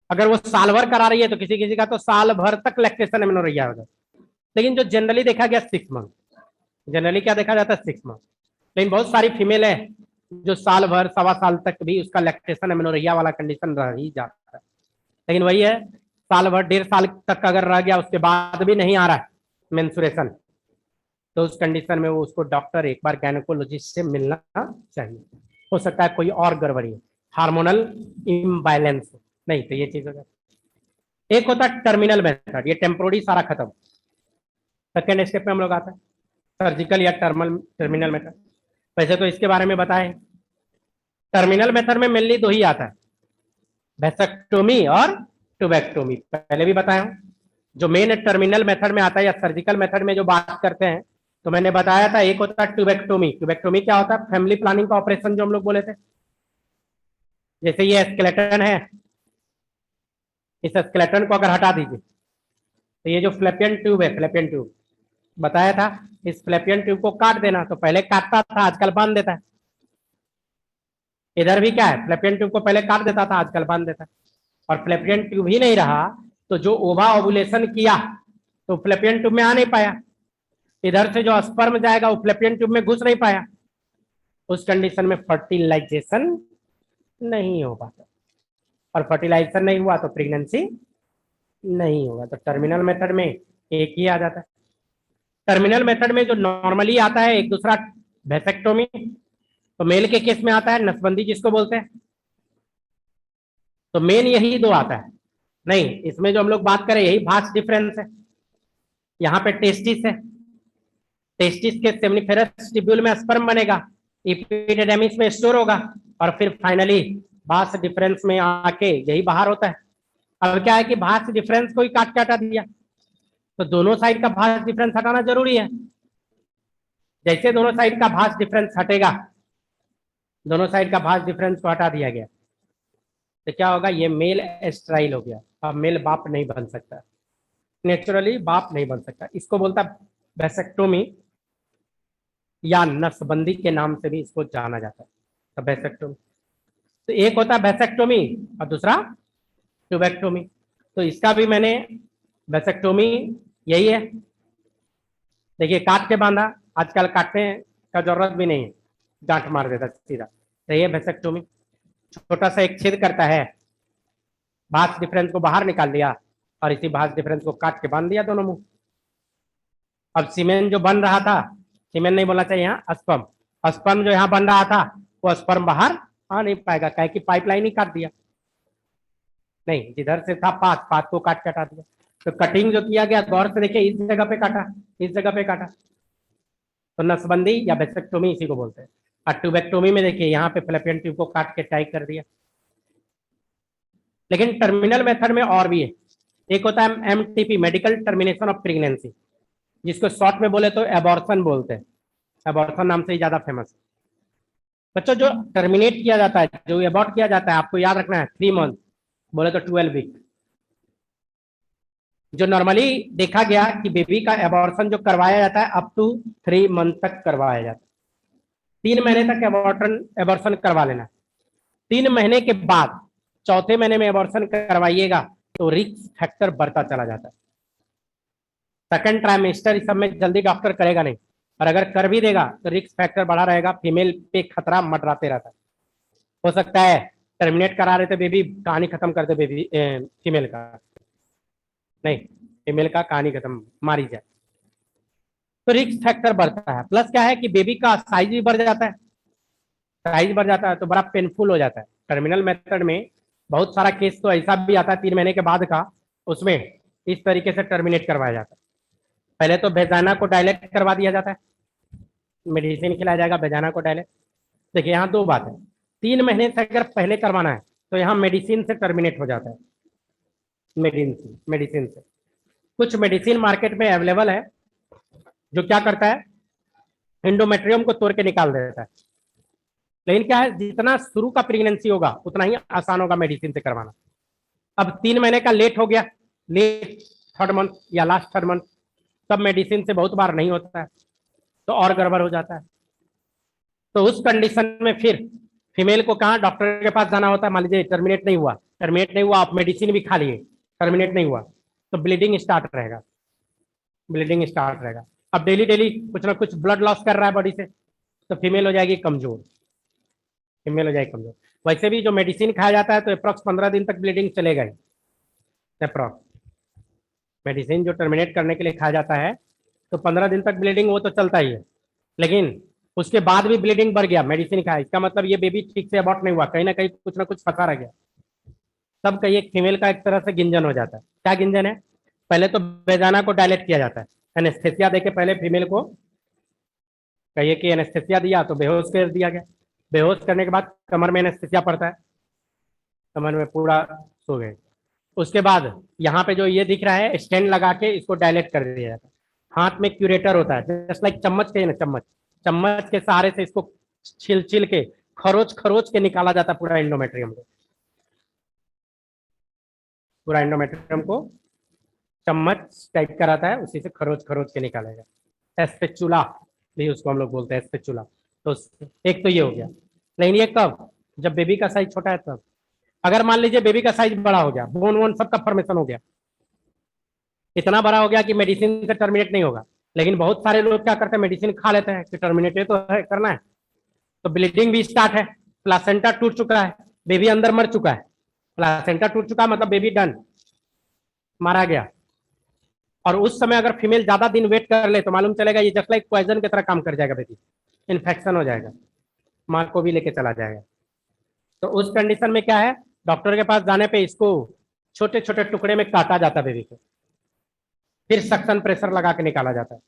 अगर वो साल भर करा रही है तो किसी किसी का तो साल भर तक लैक्टेशन एमेनोरेजिया होगा। लेकिन जो जनरली देखा गया 6 मंथ, जनरली क्या देखा जाता है 6 मंथ। लेकिन बहुत सारी फीमेल है जो साल भर 1.25 साल तक भी उसका लैक्टेशन एमेनोरेजिया वाला कंडीशन रह ही जाता है। लेकिन वही है, साल भर 1.5 साल तक अगर रह गया उसके बाद भी नहीं आ रहा है मेंस्ट्रुएशन, तो उस कंडीशन में वो उसको डॉक्टर एक बार गायनेकोलॉजिस्ट से मिलना चाहिए। हो सकता है कोई और गड़बड़ी है, हार्मोनल इम्बैलेंस, नहीं तो ये चीज हो जाती। एक होता है टर्मिनल मेथड, ये टेम्पोररी सारा खत्म। सेकेंड स्टेप में हम लोग आते हैं सर्जिकल या टर्मिनल मेथड। वैसे तो इसके बारे में बताएं, टर्मिनल मेथड में मेनली 2 ही आता है, वेसेक्टोमी और ट्यूबेक्टोमी। पहले भी बताया हूं, जो मेन टर्मिनल मेथड में आता है या सर्जिकल मेथड में जो बात करते हैं, तो मैंने बताया था एक होता है ट्यूबेक्टोमी। ट्यूबेक्टोमी क्या होता है? फैमिली प्लानिंग का ऑपरेशन जो हम लोग बोले थे। जैसे ये स्केलेटन है, इस स्केलेटन को अगर हटा दीजिए तो ये जो फ्लैपियन ट्यूब है, फ्लैपियन ट्यूब बताया था, इस फ्लैपियन ट्यूब को काट देना। तो पहले काटता था, आजकल बांध देता है। इधर भी क्या है, फ्लैपियन ट्यूब को पहले काट देता था, आजकल बांध देता है। और फ्लैपियन ट्यूब ही नहीं रहा तो जो ओवा ओवुलेशन किया तो फ्लैपियन ट्यूब में आ नहीं पाया, इधर से जो स्पर्म जाएगा वो फ्लैपियन ट्यूब में घुस नहीं पाया, उस कंडीशन में फर्टिलाइजेशन नहीं हो पाता, और फर्टिलाइजेशन नहीं हुआ तो प्रेगनेंसी नहीं होगा। तो टर्मिनल मेथड में एक ही आ जाता है। टर्मिनल मेथड में जो नॉर्मली आता है एक दूसरा वेसेक्टोमी, तो मेल के केस में आता है नसबंदी जिसको बोलते हैं। तो मेन यही 2 आता है। नहीं, इसमें जो हम लोग बात करें यही भास्ट डिफरेंस है। यहाँ पे टेस्टिस है, टेस्टिस के सेमिनिफेरस ट्यूब्यूल में स्पर्म बनेगा, एपिडिडमिस में स्टोर होगा, और फिर फाइनली भास्ट डिफरेंस में आके यही बाहर होता है। अब क्या है कि भास्ट डिफरेंस को ही काट के हटा दिया, तो दोनों साइड का भास्ट डिफरेंस हटाना जरूरी है। जैसे दोनों साइड का भास्ट डिफरेंस हटेगा, दोनों साइड का भास्ट डिफरेंस को हटा दिया गया, तो क्या होगा, ये मेल एस्ट्राइल हो गया। अब मेल बाप नहीं बन सकता, नेचुरली बाप नहीं बन सकता। इसको बोलता वेसेक्टोमी, या नसबंदी के नाम से भी इसको जाना जाता है। तो वेसेक्टोमी, तो एक होता है वेसेक्टोमी और दूसरा ट्यूबेक्टोमी। तो इसका भी मैंने, वेसेक्टोमी यही है, देखिए काट के बांधा, आजकल काटने का जरूरत भी नहीं है, गांठ मार देता सीधा। तो ये वेसेक्टोमी, छोटा सा एक छेद करता है, भास्ट डिफरेंस को बाहर निकाल दिया और इसी भास्ट डिफरेंस को काट के बांध दिया दोनों मुंह। अब सीमेन जो बन रहा था, सीमेन नहीं बोलना चाहिए यहाँ, स्पर्म, स्पर्म जो यहाँ बन रहा था वो स्पर्म बाहर आ नहीं पाएगा, क्या कि पाइपलाइन ही काट दिया। नहीं, जिधर से था पात, पात को काट के हटा दिया। तो कटिंग जो किया गया, गौर से देखिए, इस जगह पे काटा, इस जगह पे काटा, तो नसबंदी या वेसेक्टोमी इसी को बोलते हैं। और ट्यूबेक्टोमी में देखिए यहाँ पे फ्लैपियन ट्यूब को काट के टाइट कर दिया। लेकिन टर्मिनल मेथड में और भी है, एक होता है MTP, medical termination of pregnancy, जिसको शॉर्ट में बोले तो एबॉर्शन बोलते हैं, एबॉर्शन नाम से ही ज्यादा फेमस है। बच्चों जो टर्मिनेट किया जाता है, जो एबॉर्ट किया जाता है, आपको याद रखना है 3 मंथ, बोले तो 12 वीक। जो नॉर्मली देखा गया कि बेबी का एबॉर्शन जो करवाया जाता है अप टू 3 मंथ तक करवाया जाता है। 3 महीने तक एबॉर्शन करवा लेना। 3 महीने के बाद चौथे महीने में एबॉर्शन करवाइएगा तो रिस्क फैक्टर बढ़ता चला जाता है। सेकंड ट्राइमेस्टर इस सब में जल्दी डॉक्टर करेगा नहीं, और अगर कर भी देगा तो रिस्क फैक्टर बढ़ा रहेगा, फीमेल पे खतरा मंडराते रहता है। हो सकता है टर्मिनेट करा रहे थे बेबी, कहानी खत्म कर दे बेबी, फीमेल का नहीं, फीमेल का कहानी खत्म, मारी जाए। तो रिस्क फैक्टर बढ़ता है। प्लस क्या है कि बेबी का साइज भी बढ़ जाता है, साइज बढ़ जाता है तो बड़ा पेनफुल हो जाता है। टर्मिनल मेथड में बहुत सारा केस तो ऐसा भी आता है 3 महीने के बाद का, उसमें इस तरीके से टर्मिनेट करवाया जाता है। पहले तो वेजाना को डायलेट करवा दिया जाता है, मेडिसिन खिलाया जाएगा वेजाना को डायलेट। देखिए यहाँ दो बात है, 3 महीने से अगर पहले करवाना है तो यहाँ मेडिसिन से टर्मिनेट हो जाता है, मेडिसिन मेडिसिन से। कुछ मेडिसिन मार्केट में अवेलेबल है जो क्या करता है, एंडोमेट्रियम को तोड़ के निकाल देता है। लेकिन क्या है, जितना शुरू का प्रेगनेंसी होगा उतना ही आसान होगा मेडिसिन से करवाना। अब 3 महीने का लेट हो गया, लेट थर्ड मंथ या लास्ट थर्ड मंथ, तब मेडिसिन से बहुत बार नहीं होता है तो और गड़बड़ हो जाता है। तो उस कंडीशन में फिर फीमेल को कहाँ डॉक्टर के पास जाना होता है। मान लीजिए टर्मिनेट नहीं हुआ, आप मेडिसिन भी खा लिए, टर्मिनेट नहीं हुआ, तो ब्लीडिंग स्टार्ट रहेगा, ब्लीडिंग स्टार्ट रहेगा। अब डेली डेली कुछ ना कुछ ब्लड लॉस कर रहा है बॉडी से, तो फीमेल हो जाएगी कमजोर, फीमेल हो जाएगी कमजोर। वैसे भी जो मेडिसिन खाया जाता है तो अप्रॉक्स 15 दिन तक ब्लीडिंग चलेगा ही, अप्रॉक्स। मेडिसिन जो टर्मिनेट करने के लिए खाया जाता है तो 15 दिन तक ब्लीडिंग वो तो चलता ही है, लेकिन उसके बाद भी ब्लीडिंग बढ़ गया मेडिसिन खाया, इसका मतलब ये बेबी ठीक से अबॉर्ट नहीं हुआ, कहीं ना कहीं कुछ ना कुछ फंसा रह गया। तब कहीं एक फीमेल का एक तरह से गिंजन हो जाता है। क्या गिंजन है, पहले तो बेजाना को डायलेट किया जाता है, एनेस्थेसिया देके पहले फीमेल को कहिए कि एनेस्थेसिया दिया तो बेहोश कर दिया गया, बेहोश करने के बाद कमर में एनेस्थेसिया पड़ता है, कमर में पूरा सो गए। उसके बाद यहाँ पे जो ये दिख रहा है स्टेंड लगा के इसको डायलेट कर दिया जाता है। हाथ में क्यूरेटर होता है, जस्ट लाइक चम्मच के ना, चम्मच चम्मच के सहारे से इसको छिल छिल के खरोच खरोच के निकाला जाता है पूरा एंडोमेट्रियम को, पूरा एंडोमेट्रियम को चम्मच टाइप का रहता है, उसी से खरोच खरोच के निकालेगा। एस्पेचुला भी उसको हम लोग बोलते हैं, एस्पेचुला। तो एक तो ये हो गया। लेकिन ये कब, जब बेबी का साइज छोटा है तब। अगर मान लीजिए बेबी का साइज बड़ा हो गया, बोन वोन सबका फॉर्मेशन हो गया, इतना बड़ा हो गया कि मेडिसिन से टर्मिनेट नहीं होगा, लेकिन बहुत सारे लोग क्या करते हैं मेडिसिन खा लेते हैं कि टर्मिनेट तो है करना है, तो ब्लीडिंग भी स्टार्ट है, प्लासेंटा टूट चुका है, बेबी अंदर मर चुका है, प्लासेंटा टूट चुका मतलब बेबी डन, मारा गया। और उस समय अगर फीमेल ज्यादा दिन वेट कर ले तो मालूम चलेगा ये जस्ट लाइक पॉइजन की तरह काम कर जाएगा, बेबी इन्फेक्शन हो जाएगा, माँ को भी लेके चला जाएगा। तो उस कंडीशन में क्या है, डॉक्टर के पास जाने पे इसको छोटे छोटे टुकड़े में काटा जाता है बेबी को, फिर सक्शन प्रेशर लगा के निकाला जाता है।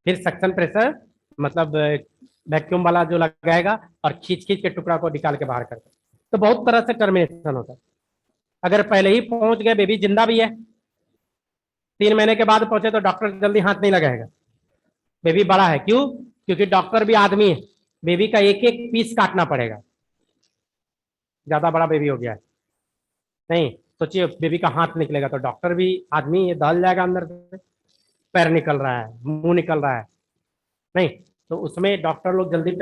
फिर सक्शन प्रेशर मतलब वैक्यूम वाला जो लगाएगा और खींच खींच के टुकड़ा को निकाल के बाहर करता है। तो बहुत तरह से टर्मिनेशन होता है। अगर पहले ही पहुंच गए, बेबी जिंदा भी है, 3 महीने के बाद पहुंचे तो डॉक्टर जल्दी हाथ नहीं लगाएगा, बेबी बड़ा है। क्यों, क्योंकि डॉक्टर भी आदमी है, बेबी का एक एक पीस काटना पड़ेगा, ज्यादा बड़ा बेबी हो गया है। नहीं सोचिए बेबी का हाथ निकलेगा तो डॉक्टर भी आदमी, ये दल जाएगा अंदर से, पैर निकल रहा है, मुंह निकल रहा है, नहीं तो उसमें डॉक्टर लोग जल्दी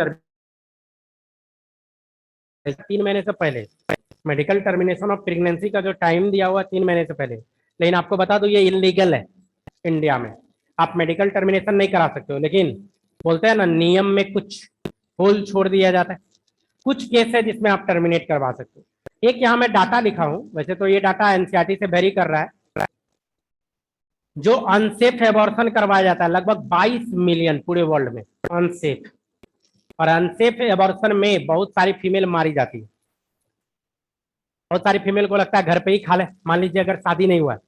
3 महीने से पहले मेडिकल टर्मिनेशन ऑफ प्रेगनेंसी का जो टाइम दिया हुआ 3 महीने से पहले। लेकिन आपको बता दूं ये इलीगल है इंडिया में, आप मेडिकल टर्मिनेशन नहीं करा सकते हो, लेकिन बोलते हैं ना नियम में कुछ होल छोड़ दिया जाता है, कुछ केस है जिसमें आप टर्मिनेट करवा सकते हो। एक यहाँ मैं डाटा लिखा हूं, वैसे तो ये डाटा एनसीईआरटी से वेरी कर रहा है, जो अनसेफ एबॉर्शन करवाया जाता है लगभग 22 मिलियन पूरे वर्ल्ड में अनसेफ, और अनसेफ एबॉर्शन में बहुत सारी फीमेल मारी जाती है। बहुत सारी फीमेल को लगता है घर पे ही खा ले, मान लीजिए अगर शादी नहीं हुआ है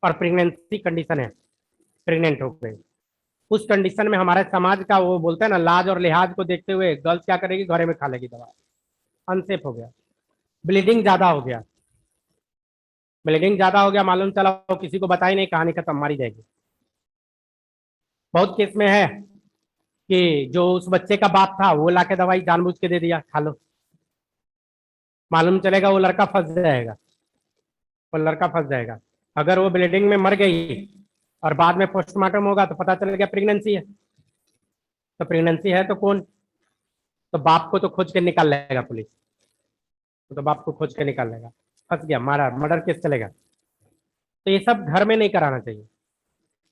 और प्रेगनेंसी कंडीशन है, प्रेग्नेंट हो गई, उस कंडीशन में हमारे समाज का वो बोलते हैं ना लाज और लिहाज को देखते हुए गर्ल्स क्या करेगी, घरे में खा लेगी दवा, अनसेफ हो गया। ब्लीडिंग ज्यादा हो गया, ब्लीडिंग ज्यादा हो गया, मालूम चला वो किसी को बताई नहीं, कहानी खत्म, मारी जाएगी। बहुत केस में है कि जो उस बच्चे का बाप था वो लाके दवाई जानबूझ के दे दिया, खा लो, मालूम चलेगा वो लड़का फंस जाएगा, वो लड़का फंस जाएगा। अगर वो ब्लीडिंग में मर गई और बाद में पोस्टमार्टम होगा तो पता चल गया प्रेगनेंसी है, तो प्रेगनेंसी है तो कौन, तो बाप को तो खोज के निकाल लेगा पुलिस, तो बाप को खोज के निकाल लेगा, फंस गया, मारा, मर्डर केस चलेगा। तो ये सब घर में नहीं कराना चाहिए,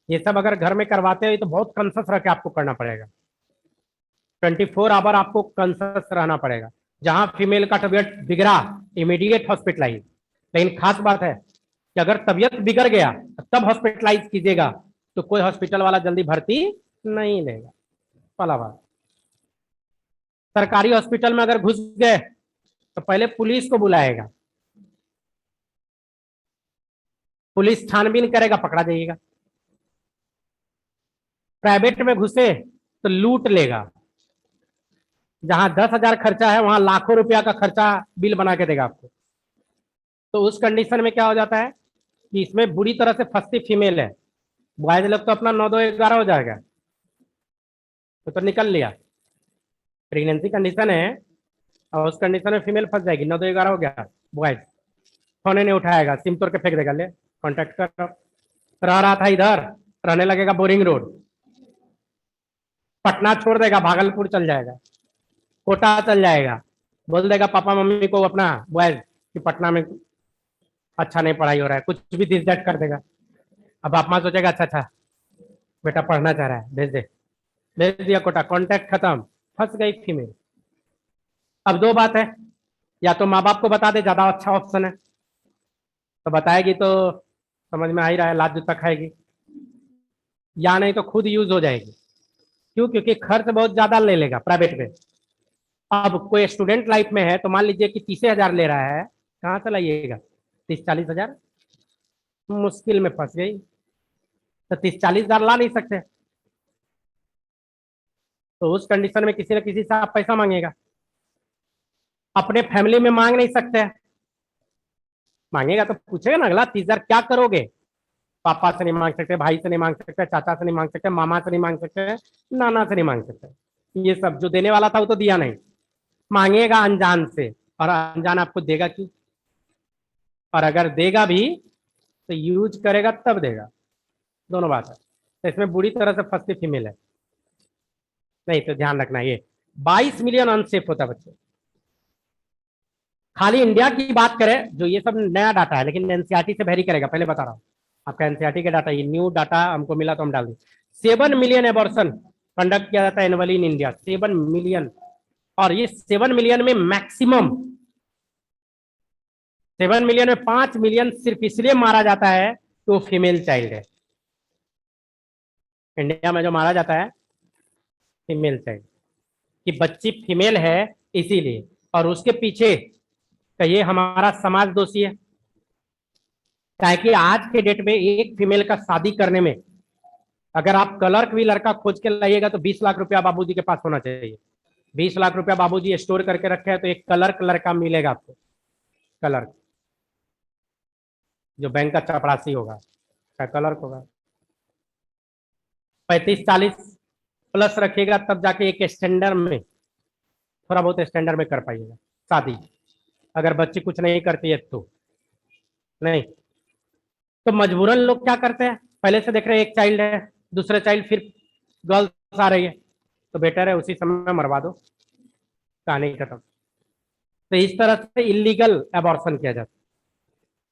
ये सब अगर घर में करवाते हैं तो बहुत कॉन्शियस रह के आपको करना पड़ेगा, 24 आवर आपको कॉन्शियस रहना पड़ेगा। जहां फीमेल का तबियत बिगड़ा इमीडिएट हॉस्पिटलाइज, लेकिन खास बात है कि अगर तबियत बिगड़ गया तब हॉस्पिटलाइज कीजिएगा, तो कोई हॉस्पिटल वाला जल्दी भर्ती नहीं लेगा। पहला बात, सरकारी हॉस्पिटल में अगर घुस गए तो पहले पुलिस को बुलाएगा, पुलिस छानबीन करेगा, पकड़ा जाइएगा। प्राइवेट में घुसे तो लूट लेगा, जहां 10,000 खर्चा है वहां लाखों रुपया का खर्चा बिल बना के देगा आपको। तो उस कंडीशन में क्या हो जाता है कि इसमें बुरी तरह से फंसती फीमेल है। बॉयज लोग तो अपना 9 2 11 हो जाएगा, तो निकल लिया। प्रेगनेंसी कंडीशन है और उस कंडीशन में फीमेल फंस जाएगी, 9 2 11 हो गया, बॉयज फोन नहीं उठाएगा, सिम तोड़ के फेंक देगा, ले कॉन्टेक्ट कर। रह रहा था इधर, रहने लगेगा बोरिंग रोड, पटना छोड़ देगा, भागलपुर चल जाएगा, कोटा चल जाएगा, बोल देगा पापा मम्मी को अपना बॉयज कि पटना में अच्छा नहीं पढ़ाई हो रहा है, कुछ भी दिस दैट कर देगा। अब आप माँ सोचेगा अच्छा अच्छा बेटा पढ़ना चाह रहा है, भेज दे, भेज दिया कोटा, कॉन्टैक्ट खत्म, फंस गई फीमेल। अब दो बात है, या तो माँ बाप को बता दे, ज्यादा अच्छा ऑप्शन है, तो बताएगी तो समझ में आ ही रहा है, लात जूता खाएगी, या नहीं तो खुद यूज हो जाएगी। क्यों? क्योंकि खर्च बहुत ज्यादा ले लेगा प्राइवेट में। अब कोई स्टूडेंट लाइफ में है तो मान लीजिए कि 30,000 ले रहा है, कहाँ से लाइएगा 30-40,000? मुश्किल में फंस गई, तो 30-40,000 ला नहीं सकते, तो उस कंडीशन में किसी न किसी से आप पैसा मांगेगा। अपने फैमिली में मांग नहीं सकते, मांगेगा तो पूछेगा ना अगला 30,000 क्या करोगे। पापा से नहीं मांग सकते, भाई से नहीं मांग सकते, चाचा से नहीं मांग सकते, मामा से नहीं मांग सकते, नाना से नहीं मांग सकते। ये सब जो देने वाला था वो तो दिया नहीं, मांगेगा अनजान से, और अनजान आपको देगा क्यों? और अगर देगा भी तो यूज करेगा तब देगा, दोनों बात है। तो इसमें बुरी तरह से फंसती फीमेल है। नहीं तो ध्यान रखना, ये 22 मिलियन अनसेफ होता है बच्चे। खाली इंडिया की बात करें, जो ये सब नया डाटा है, लेकिन एनसीईआरटी से वेरी करेगा, पहले बता रहा हूँ आपका एनसीईआरटी का डाटा, ये न्यू डाटा हमको मिला तो हम डाल दें। 7 मिलियन एबॉर्शन कंडक्ट किया जाता है एनुअली इन इंडिया, 7 मिलियन। और ये 7 मिलियन में मैक्सिमम 7 मिलियन में 5 मिलियन सिर्फ इसलिए मारा जाता है कि वो फीमेल चाइल्ड है। इंडिया में जो मारा जाता है फीमेल चाइल्ड, कि बच्ची फीमेल है इसीलिए, और उसके पीछे कहिए हमारा समाज दोषी है। ताकि आज के डेट में एक फीमेल का शादी करने में अगर आप क्लर्क भी लड़का खोज के लाइएगा तो 20 लाख रुपया बाबूजी के पास होना चाहिए। 20 लाख रुपया बाबूजी स्टोर करके रखे हैं तो एक क्लर्क लड़का मिलेगा आपको, क्लर्क जो बैंक का चपरासी होगा, क्या क्लर्क होगा। 35-40 प्लस रखिएगा तब जाके एक स्टैंडर्ड में, थोड़ा बहुत स्टैंडर्ड में कर पाइएगा शादी, अगर बच्ची कुछ नहीं करती है तो नहीं। तो मजबूरन लोग क्या करते हैं, पहले से देख रहे हैं एक चाइल्ड है, दूसरा चाइल्ड फिर गर्ल्स आ रही है, तो बेटर है उसी समय मरवा दो, कहानी खत्म। तो इस तरह से इलीगल एबॉर्शन किया जाता है।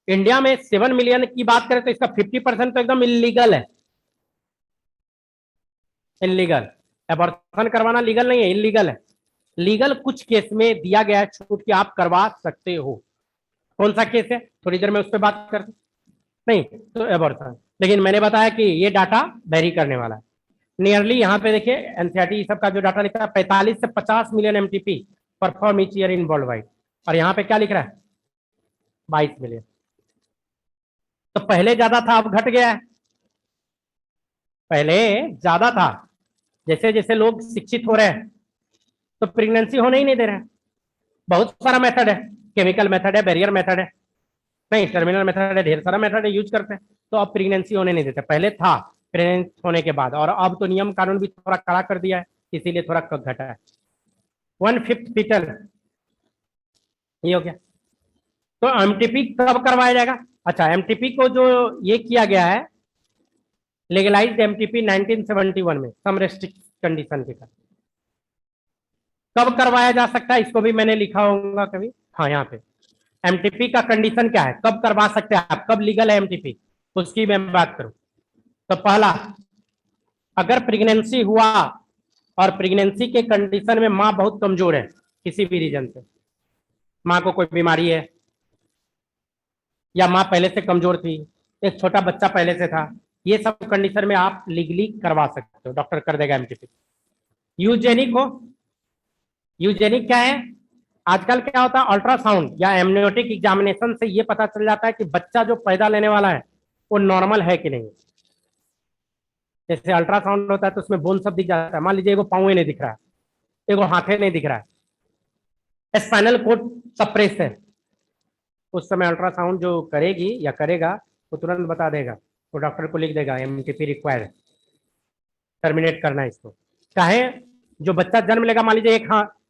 इंडिया में 7 मिलियन की बात करें तो इसका 50% तो एकदम इलीगल है। इलीगल एबॉर्शन करवाना लीगल नहीं है, इलीगल है। लीगल कुछ केस में दिया गया है छूट कि आप करवा सकते हो। कौन सा केस है, थोड़ी देर में उस पर बात करते, नहीं तो एबॉर्शन। लेकिन मैंने बताया कि ये डाटा वेरी करने वाला है। नियरली यहाँ पे देखिए एनसीईआरटी सब का जो डाटा लिखा है 45 से 50 million MTP perform each year in world wide, और यहाँ पे क्या लिख रहा है 22 मिलियन। तो पहले ज्यादा था अब घट गया है, पहले ज्यादा था, जैसे जैसे लोग शिक्षित हो रहे हैं तो प्रेगनेंसी होने ही नहीं दे रहे हैं। बहुत सारा मेथड है, केमिकल मेथड है, बैरियर मेथड है, नहीं टर्मिनल मेथड है, ढेर सारा मेथड है यूज करते हैं, तो अब प्रेगनेंसी होने नहीं देते। पहले था प्रेगनेंट होने के बाद, और अब तो नियम कानून भी थोड़ा कड़ा कर दिया है, इसीलिए थोड़ा घटा है। 1/5 फीटल ये हो गया। तो एमटीपी कब करवाया जाएगा? अच्छा, एमटीपी को जो ये किया गया है लीगलाइज्ड एमटीपी 1971 में सम रेस्ट्रिक्ट कंडीशन के साथ। कब करवाया जा सकता है इसको भी मैंने लिखा होगा कभी, हाँ यहाँ पे एमटीपी का कंडीशन क्या है, कब करवा सकते हैं आप, कब लीगल है एमटीपी, उसकी मैं बात करूं। तो पहला, अगर प्रेगनेंसी हुआ और प्रेगनेंसी के कंडीशन में माँ बहुत कमजोर है किसी भी रीजन से, माँ को कोई बीमारी है या माँ पहले से कमजोर थी, एक छोटा बच्चा पहले से था, ये सब कंडीशन में आप लीगली करवा सकते हो, डॉक्टर कर देगा एमटीपी। यूजेनिक हो, यूजेनिक क्या है? आजकल क्या होता है, अल्ट्रासाउंड या एमनियोटिक एग्जामिनेशन से ये पता चल जाता है कि बच्चा जो पैदा लेने वाला है वो नॉर्मल है कि नहीं। जैसे अल्ट्रासाउंड होता है तो उसमें बोन सब दिख जाता है, मान लीजिए एगो पाँव नहीं दिख रहा है, एगो हाथे नहीं दिख रहा है, स्पाइनल कोड सप्रेस है, उस समय अल्ट्रासाउंड जो करेगी या करेगा वो तुरंत बता देगा, वो डॉक्टर को लिख देगा एमटीपी रिक्वायर्ड, टर्मिनेट करना है इसको। चाहे जो बच्चा जन्म लेगा, मान लीजिए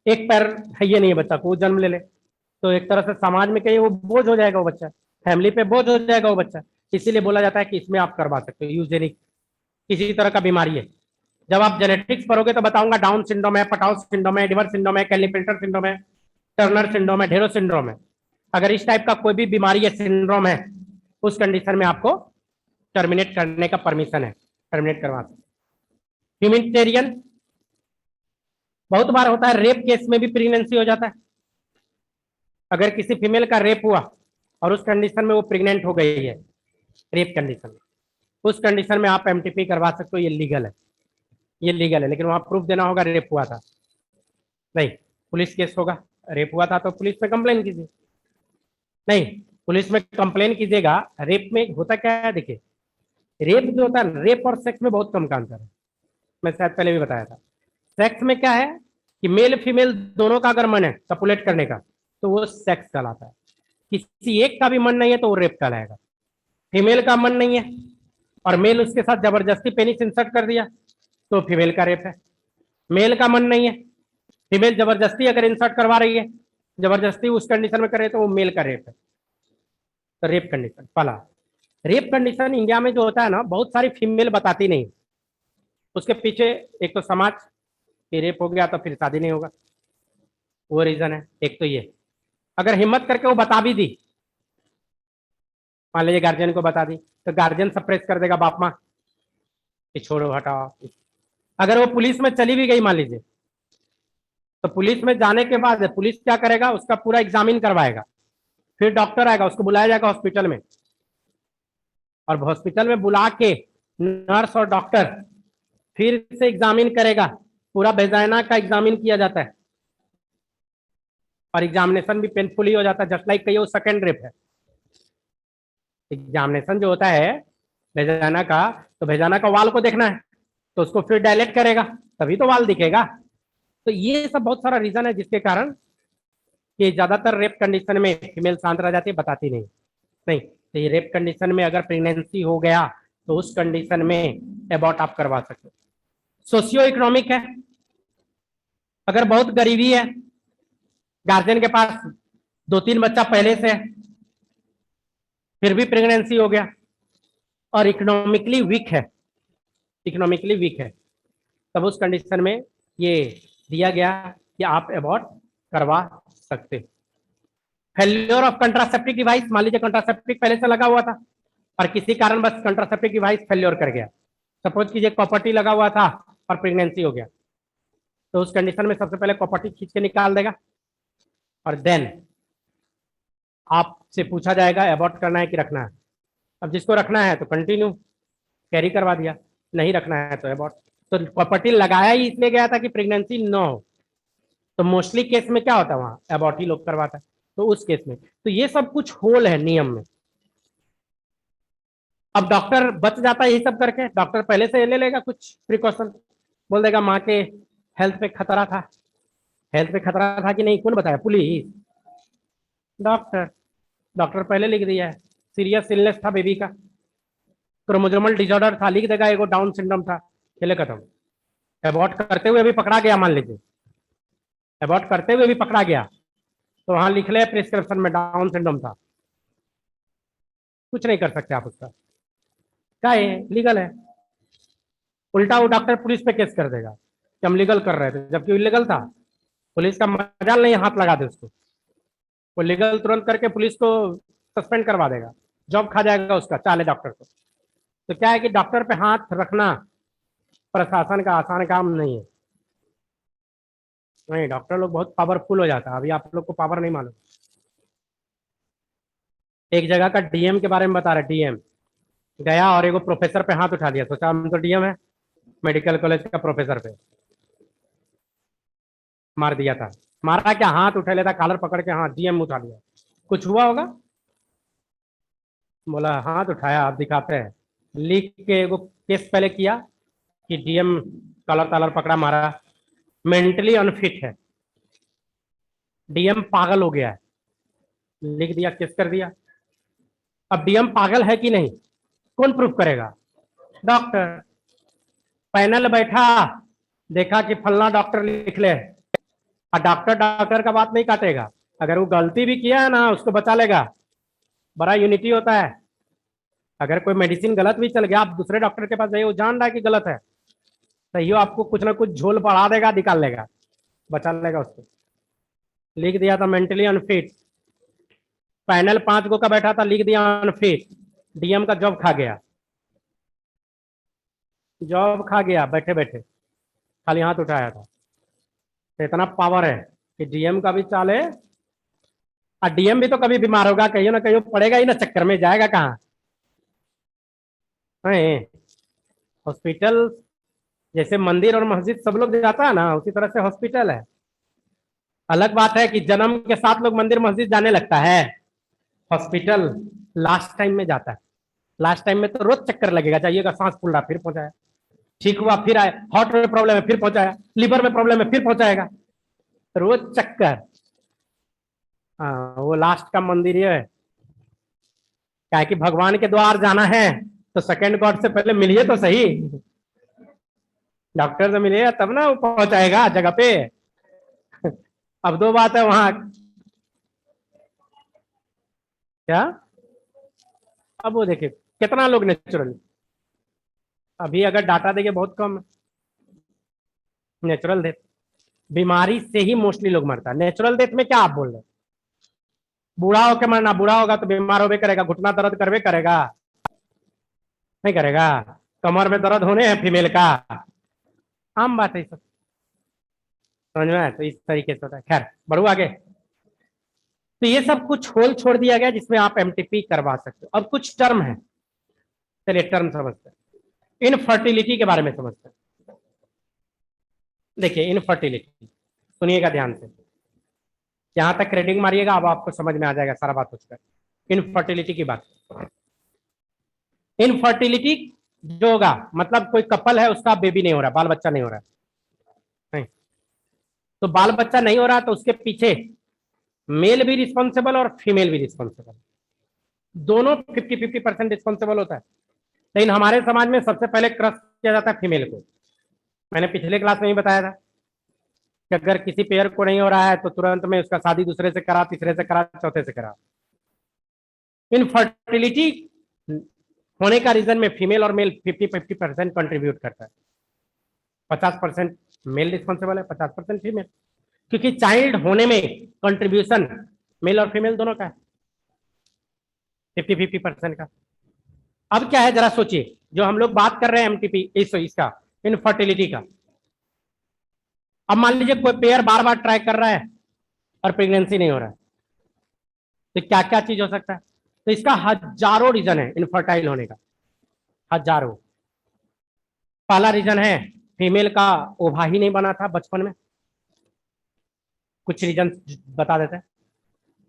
एक पैर है ये नहीं है बच्चा को, वो जन्म ले ले तो एक तरह से समाज में कहीं वो बोझ हो जाएगा, वो बच्चा फैमिली पे बोझ हो जाएगा वो बच्चा। इसीलिए बोला जाता है कि इसमें आप करवा सकते हो यूजेनिक। किसी तरह का बीमारी है, जब आप जेनेटिक्स पढ़ोगे तो बताऊंगा, डाउन सिंड्रोम है, पटाउस सिंड्रोम है, डिवर सिंड्रोम है, कैलीपेल्टर सिंड्रोम है, टर्नर सिंड्रोम है, ढेरो सिंड्रोम है। अगर इस टाइप का कोई भी बीमारी है, सिंड्रोम है, उस कंडीशन में आपको टर्मिनेट करने का परमिशन है, टर्मिनेट करवा सकते। ह्यूमैनिटेरियन बहुत बार होता है, रेप केस में भी प्रेगनेंसी हो जाता है। अगर किसी फीमेल का रेप हुआ और उस कंडीशन में वो प्रेग्नेंट हो गई है, रेप कंडीशन में, उस कंडीशन में आप एमटीपी करवा सकते हो, ये लीगल है, ये लीगल है। लेकिन वहां प्रूफ देना होगा रेप हुआ था, नहीं पुलिस केस होगा, रेप हुआ था तो पुलिस में कंप्लेन कीजिए, नहीं पुलिस में कंप्लेन कीजिएगा। रेप में होता क्या है, देखिए रेप जो होता है, रेप और सेक्स में बहुत कम का अंतर है, मैं शायद पहले भी बताया था। सेक्स में क्या है कि मेल फीमेल दोनों का अगर मन है कपुलेट करने का तो वो सेक्स कहलाता है। किसी एक का भी मन नहीं है तो वो रेप कहलाएगा। फीमेल का मन नहीं है और मेल उसके साथ जबरदस्ती पेनिस इंसर्ट कर दिया तो फीमेल का रेप है। मेल का मन नहीं है, फीमेल जबरदस्ती अगर इंसर्ट करवा रही है, जबरदस्ती उस कंडीशन में करे तो वो मेल का रेप है। तो रेप कंडीशन पहला, रेप कंडीशन इंडिया में जो होता है ना, बहुत सारी फीमेल बताती नहीं, उसके पीछे एक तो समाज कि रेप हो गया तो फिर शादी नहीं होगा, वो रीजन है एक तो ये। अगर हिम्मत करके वो बता भी दी, मान लीजिए गार्जियन को बता दी, तो गार्जियन सप्रेस कर देगा बाप माँ कि छोड़ो हटाओ। अगर वो पुलिस में चली भी गई मान लीजिए, तो पुलिस में जाने के बाद पुलिस क्या करेगा, उसका पूरा एग्जामिन करवाएगा, फिर डॉक्टर आएगा, उसको बुलाया जाएगा हॉस्पिटल में, और हॉस्पिटल में बुला के नर्स और डॉक्टर फिर से एग्जामिन करेगा, पूरा वेजाइना का एग्जामिन किया जाता है, और एग्जामिनेशन भी पेनफुल ही हो जाता है, जस्ट लाइक कहिए वो सेकेंड रेप है। एग्जामिनेशन जो होता है वेजाइना का, तो वेजाइना का वाल को देखना है, तो उसको फिर डायलेट करेगा तभी तो वाल दिखेगा। तो ये सब बहुत सारा रीजन है जिसके कारण कि ज्यादातर रेप कंडीशन में फीमेल शांत रह जाती है, बताती नहीं। नहीं तो ये रेप कंडीशन में अगर प्रेगनेंसी हो गया तो उस कंडीशन में एबॉर्ट आप करवा सकते हो। सोशियो इकोनॉमिक है, अगर बहुत गरीबी है, गार्जियन के पास 2-3 बच्चा पहले से है, फिर भी प्रेगनेंसी हो गया और इकोनॉमिकली वीक है, इकोनॉमिकली वीक है, तब उस कंडीशन में ये दिया गया कि आप एबॉर्ट करवा सकते हो। फेल्योर ऑफ कंट्रासेप्टिव डिवाइस, मान लीजिए कंट्रासेप्टिव पहले से लगा हुआ था और किसी कारण बस कंट्रासेप्टिव डिवाइस फेल्योर कर गया, सपोज कीजिए कॉपर्टी लगा हुआ था और प्रेगनेंसी हो गया, तो उस कंडीशन में सबसे पहले कॉपर्टी खींच के निकाल देगा और देन आपसे पूछा जाएगा एबॉर्ट करना है कि रखना है। अब जिसको रखना है तो कंटिन्यू कैरी करवा दिया, नहीं रखना है तो एबॉर्ट। तो कॉपर्टी लगाया ही इसलिए गया था कि प्रेगनेंसी न हो, तो मोस्टली केस में क्या होता है वहां एबॉर्ट ही लोग करवाता है, तो उस केस में तो ये सब कुछ होल है नियम में। अब डॉक्टर बच जाता है यही सब करके, डॉक्टर पहले से ले लेगा कुछ प्रिकॉशन, बोल देगा माँ के हेल्थ पे खतरा था, हेल्थ पे खतरा था कि नहीं कौन बताया, पुलिस, डॉक्टर, डॉक्टर पहले लिख दिया है, सीरियस इलनेस था बेबी का, क्रोमोसोमल डिसऑर्डर था, लिख देगा एगो डाउन सिंड्रोम था, खेले खत्म। एबॉर्ट करते हुए भी पकड़ा गया, मान लीजिए एबॉर्ट करते हुए भी पकड़ा गया तो वहां लिख ले प्रिस्क्रिप्शन में डाउन सिंड्रोम था, कुछ नहीं कर सकते आप उसका, क्या है लीगल है। उल्टा वो डॉक्टर पुलिस पे केस कर देगा कि हम लीगल कर रहे थे जबकि इलीगल था, पुलिस का मजाल नहीं हाथ लगा दे उसको, वो लीगल तुरंत करके पुलिस को सस्पेंड करवा देगा, जॉब खा जाएगा उसका, चाले डॉक्टर को। तो क्या है कि डॉक्टर पे हाथ रखना प्रशासन का आसान काम नहीं है, नहीं डॉक्टर लोग बहुत पावरफुल हो जाता है, अभी आप लोग को पावर नहीं मालूम। एक जगह का डीएम के बारे में बता रहे, डीएम गया और एगो प्रोफेसर पे हाथ उठा दिया, सोचा हम तो डीएम है, मेडिकल कॉलेज का प्रोफेसर पे मार दिया था। मारा क्या, हाथ उठा लेता, कॉलर पकड़ के, हाँ डीएम उठा लिया, कुछ हुआ होगा? बोला हाथ उठाया, आप दिखाते हैं। लिख के एगो केस पहले किया कि डीएम कॉलर तालर पकड़ा, मारा, मेंटली अनफिट है, डीएम पागल हो गया है, लिख दिया, केस कर दिया। अब डीएम पागल है कि नहीं, कौन प्रूफ करेगा? डॉक्टर। पैनल बैठा, देखा कि फलना डॉक्टर लिख ले, और डॉक्टर डॉक्टर का बात नहीं काटेगा, अगर वो गलती भी किया है ना उसको बचा लेगा। बड़ा यूनिटी होता है। अगर कोई मेडिसिन गलत भी चल गया, आप दूसरे डॉक्टर के पास जाइए, वो जान रहा है कि गलत है, सही हो, आपको कुछ ना कुछ झोल बढ़ा देगा, निकाल लेगा, बचा लेगा उसको। लिख दिया था मेंटली अनफिट। पैनल 5 गो का बैठा था, लिख दिया अनफिट, डीएम का जॉब खा गया, जॉब खा गया बैठे बैठे, खाली हाथ उठाया था। तो इतना पावर है कि डीएम का भी चाल है। और डीएम भी तो कभी बीमार होगा, कहीं ना कहीं पड़ेगा ही ना, चक्कर में जाएगा कहाँ? हॉस्पिटल जैसे मंदिर और मस्जिद सब लोग जाता है ना, उसी तरह से हॉस्पिटल है। अलग बात है कि जन्म के साथ लोग मंदिर मस्जिद जाने लगता है, हॉस्पिटल लास्ट टाइम में जाता है। लास्ट टाइम में तो रोज चक्कर लगेगा, जाइएगा, सांस फूल रहा फिर पहुंचाया, ठीक हुआ फिर आए, हार्ट में प्रॉब्लम है फिर पहुंचाया, लिवर में प्रॉब्लम है फिर पहुंचाएगा, रोज चक्कर। हाँ, वो लास्ट का मंदिर ये है, क्या है कि भगवान के द्वार जाना है तो सेकंड गॉड से पहले मिलिए तो सही, डॉक्टर से मिलिए तब ना वो पहुंचाएगा जगह पे। अब दो बात है वहां, क्या? अब वो देखिए कितना लोग नेचुरल, अभी अगर डाटा देंगे बहुत कम नेचुरल डेथ, बीमारी से ही मोस्टली लोग मरता है। नेचुरल डेथ में क्या आप बोल रहे हैं? बूढ़ा होकर मरना, बूढ़ा होगा तो बीमार होबे करेगा, घुटना दर्द करबे करेगा, नहीं करेगा? कमर में दर्द होने हैं फीमेल का, आम बात है सब, समझ में आया? तो इस तरीके से होता है। खैर बढ़ू आगे। तो ये सब कुछ होल छोड़ दिया गया जिसमें आप एमटीपी करवा सकते हो। अब कुछ टर्म है, चलिए टर्म समझते हैं। इनफर्टिलिटी के बारे में समझते हैं। देखिए इनफर्टिलिटी, सुनिएगा ध्यान से, यहां तक रेडिंग मारिएगा, अब आपको समझ में आ जाएगा सारा बात उसका। इनफर्टिलिटी की बात, इनफर्टिलिटी जो होगा मतलब कोई कपल है, उसका बेबी नहीं हो रहा, बाल बच्चा नहीं हो रहा, नहीं, तो बाल बच्चा नहीं हो रहा तो उसके पीछे मेल भी रिस्पॉन्सिबल और फीमेल भी रिस्पॉन्सिबल, दोनों 50-50% रिस्पॉन्सिबल होता है। लेकिन हमारे समाज में सबसे पहले क्रश किया जाता है फीमेल को। मैंने पिछले क्लास में ही बताया था कि अगर किसी पेयर को नहीं हो रहा है तो तुरंत में उसका शादी दूसरे से करा, तीसरे से करा, चौथे से करा। इनफर्टिलिटी होने का रीजन में फीमेल और मेल 50-50% कंट्रीब्यूट करता है। 50% मेल रिस्पॉन्सिबल है, 50% फीमेल, क्योंकि चाइल्ड होने में कंट्रीब्यूशन मेल और फीमेल दोनों का है, 50-50% का। अब क्या है जरा सोचिए, जो हम लोग बात कर रहे हैं एमटीपी इसका इनफर्टिलिटी का, अब मान लीजिए कोई पेयर बार बार ट्राई कर रहा है और प्रेगनेंसी नहीं हो रहा है, तो क्या क्या चीज हो सकता है? तो इसका हजारों रीजन है इनफर्टाइल होने का, हजारों। पहला रीजन है फीमेल का ओवा ही नहीं बना था बचपन में, कुछ रीजन बता देते हैं।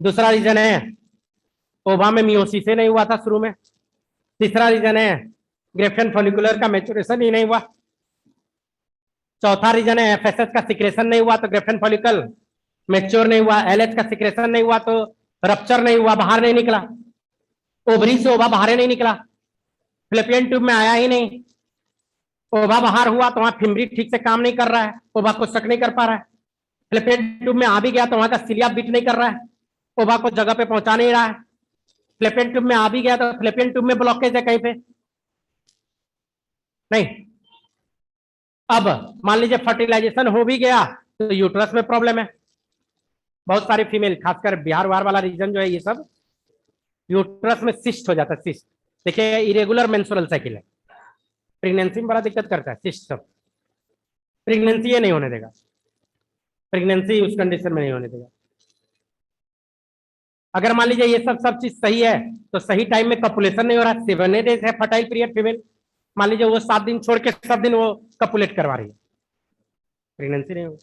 दूसरा रीजन है ओवा में मियोसिस नहीं हुआ था शुरू में। तीसरा रीजन है ग्रेफियन फॉलिकुलर का मैच्योरेशन ही नहीं हुआ। चौथा रीजन है एफएसएस का सिक्रेशन नहीं हुआ तो ग्रेफियन फॉलिकल मैच्योर नहीं हुआ। एलएच का सिक्रेशन नहीं हुआ तो रप्चर नहीं हुआ, बाहर नहीं निकला, ओवरी से ओवा बाहर नहीं निकला, फ्लैपियन ट्यूब में आया ही नहीं। ओवा बाहर हुआ तो वहां फिमरी ठीक से काम नहीं कर रहा है, ओवा को सक नहीं कर पा रहा है। फ्लैपियन ट्यूब में आ भी गया तो वहां का सिलिया बीट नहीं कर रहा है, ओवा को जगह पे पहुंचा नहीं रहा है। फ्लैपियन ट्यूब में आ भी गया तो फ्लैपियन ट्यूब में ब्लॉकेज है कहीं पे, नहीं। अब मान लीजिए फर्टिलाइजेशन हो भी गया तो यूट्रस में प्रॉब्लम है। बहुत सारे फीमेल, खासकर बिहार वार वाला रीजन जो है, ये सब यूट्रस में सिस्ट हो जाता है, सिस्ट। देखिए इरेगुलर मेंस्ट्रुअल साइकिल है, प्रेगनेंसी में बड़ा दिक्कत करता है सिस्ट सब, प्रेगनेंसी ये नहीं होने देगा, प्रेगनेंसी उस कंडीशन में नहीं होने देगा। अगर मान लीजिए ये सब चीज सही है तो सही टाइम में कपुलेशन नहीं हो रहा, 7 days है फर्टाइल पीरियड फीमेल, मान लीजिए वो 7 दिन छोड़ के सब दिन वो कपुलेट करवा रही है, प्रेगनेंसी नहीं होगी।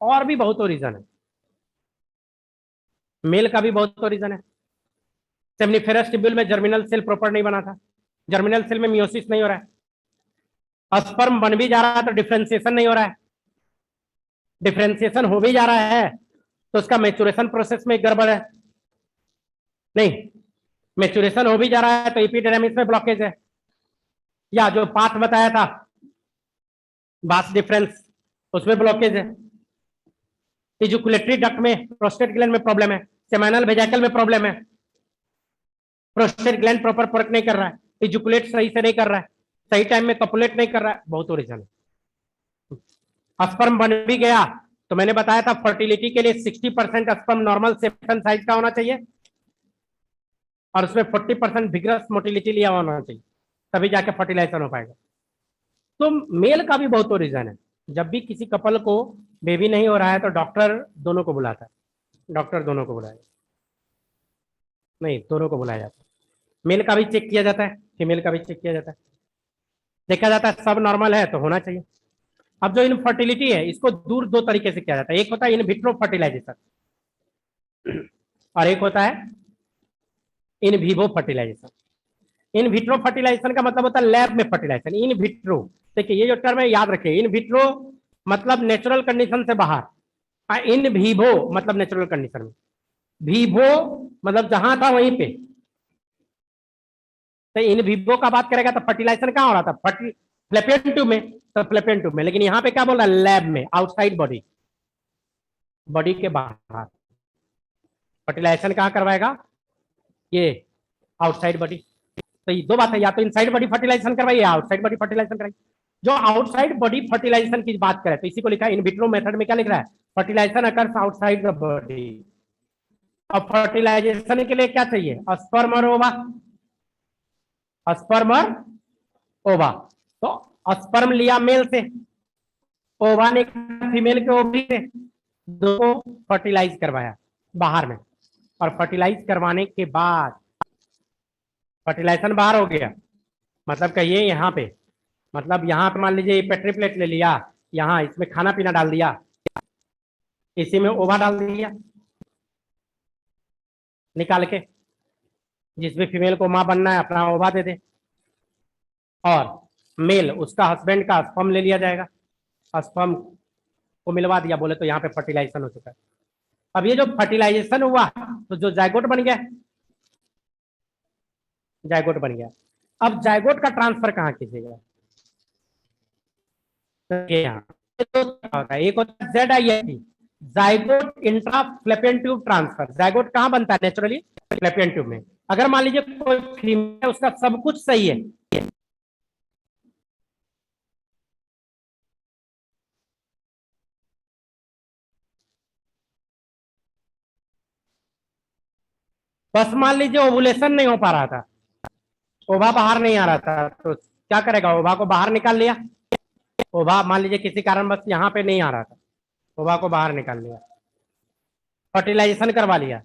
और भी बहुत रीजन है, मेल का भी बहुत रीजन है। सेमनीफेरस ट्यूब्यूल में जर्मिनल सेल प्रॉपर नहीं बना था, जर्मिनल सेल में मियोसिस नहीं हो रहा है, स्पर्म बन भी जा रहा है तो डिफ्रेंसिएशन नहीं हो रहा है, डिफ्रेंसिएशन हो भी जा रहा है तो उसका मैच्योरेशन प्रोसेस में गड़बड़ है, नहीं मैच्योरेशन हो भी जा रहा है तो एपिडर्मिस में ब्लॉकेज है, या जो पाथ बताया था बास डिफरेंस उसमें ब्लॉकेज है, इजुकुलेटरी डक्ट में प्रोस्टेट ग्लैंड में प्रॉब्लम है, सेमिनल वेजाइकल में प्रॉब्लम है, प्रोस्टेट ग्लैंड प्रॉपर वर्क नहीं कर रहा है, इजुकुलेट सही से नहीं कर रहा है, सही टाइम में कपुलेट नहीं कर रहा है, बहुत रीजन है। स्पर्म बन भी गया तो मैंने बताया था फर्टिलिटी के लिए 60% स्पर्म नॉर्मल सेप्टन साइज का होना चाहिए और उसमें 40% विग्रस मोटिलिटी लिया होना चाहिए, तभी जाके फर्टिलाइजेशन हो पाएगा। तो मेल का भी बहुत रीजन है, जब भी किसी कपल को बेबी नहीं हो रहा है तो डॉक्टर दोनों को बुलाता है, डॉक्टर दोनों को बुलाया, नहीं दोनों को बुलाया जाता है, मेल का भी चेक किया जाता है, फीमेल का भी चेक किया जाता है, देखा जाता है सब नॉर्मल है तो होना चाहिए। अब जो इनफर्टिलिटी है इसको दूर दो तरीके से किया जाता है, एक होता है इन विट्रो फर्टिलाइजेशन और एक होता है in vivo fertilisation. In vitro fertilisation का मतलब होता है लैब में फर्टिलाइजेशन, इन विट्रो देखिए ये जो टर्म है याद रखिए, इन विट्रो मतलब नेचुरल कंडीशन से बाहर, इन विवो मतलब नेचुरल कंडीशन में, विवो मतलब जहां था वहीं पे, तो इन विवो का बात करेगा तो फर्टिलाइजेशन कहाँ हो रहा था, फ्लैपियन ट्यूब में, तो फ्लैपियन ट्यूब में, लेकिन यहाँ पे क्या बोल रहा है लैब में, आउटसाइड बॉडी, बॉडी के बाहर फर्टिलाइजेशन कहाँ करवाएगा, ये आउटसाइड बॉडी। तो ये दो बात है, या तो इनसाइड बॉडी फर्टिलाइजेशन करवाइए या आउटसाइड बॉडी फर्टिलाइजेशन कराइए। जो आउटसाइड बॉडी फर्टिलाइजेशन की बात करें तो इसी को लिखा है इन विट्रो मेथड में, क्या लिख रहा है, fertilisation occurs outside the body. अब फर्टिलाइजेशन के लिए क्या चाहिए, स्पर्म और ओवा, स्पर्म और ओवा, तो स्पर्म लिया मेल से, ओवा ने फीमेल के ओवरी से, दो फर्टिलाइज करवाया बाहर में, और फर्टिलाइज करवाने के बाद फर्टिलाइजेशन बाहर हो गया, मतलब कहिए यहाँ पे, मतलब यहाँ पे मान लीजिए पेट्री प्लेट ले लिया, यहाँ इसमें खाना पीना डाल दिया, इसी में ओवा डाल दिया निकाल के, जिसमें फीमेल को मां बनना है अपना ओवा दे दे, और मेल उसका हस्बैंड का स्पर्म ले लिया जाएगा, स्पर्म को मिलवा दिया बोले तो यहाँ पे फर्टिलाइजेशन हो चुका है। अब ये जो फर्टिलाइजेशन हुआ तो जो जायगोट बन गया, जायगोट बन गया, अब जायगोट का ट्रांसफर कहाँ कीजिएगा, एक होता है ZIFT, zygote intra fallopian tube transfer. Zygote कहाँ बनता है नेचुरली, फ्लैपियन ट्यूब में। अगर मान लीजिए कोई फीमेल उसका सब कुछ सही है, बस मान लीजिए ओवुलेशन नहीं हो पा रहा था, ओवा बाहर नहीं आ रहा था, तो क्या करेगा, ओवा को बाहर निकाल लिया, ओवा मान लीजिए किसी कारण बस यहाँ पे नहीं आ रहा था, ओवा को बाहर निकाल लिया, फर्टिलाइजेशन करवा लिया,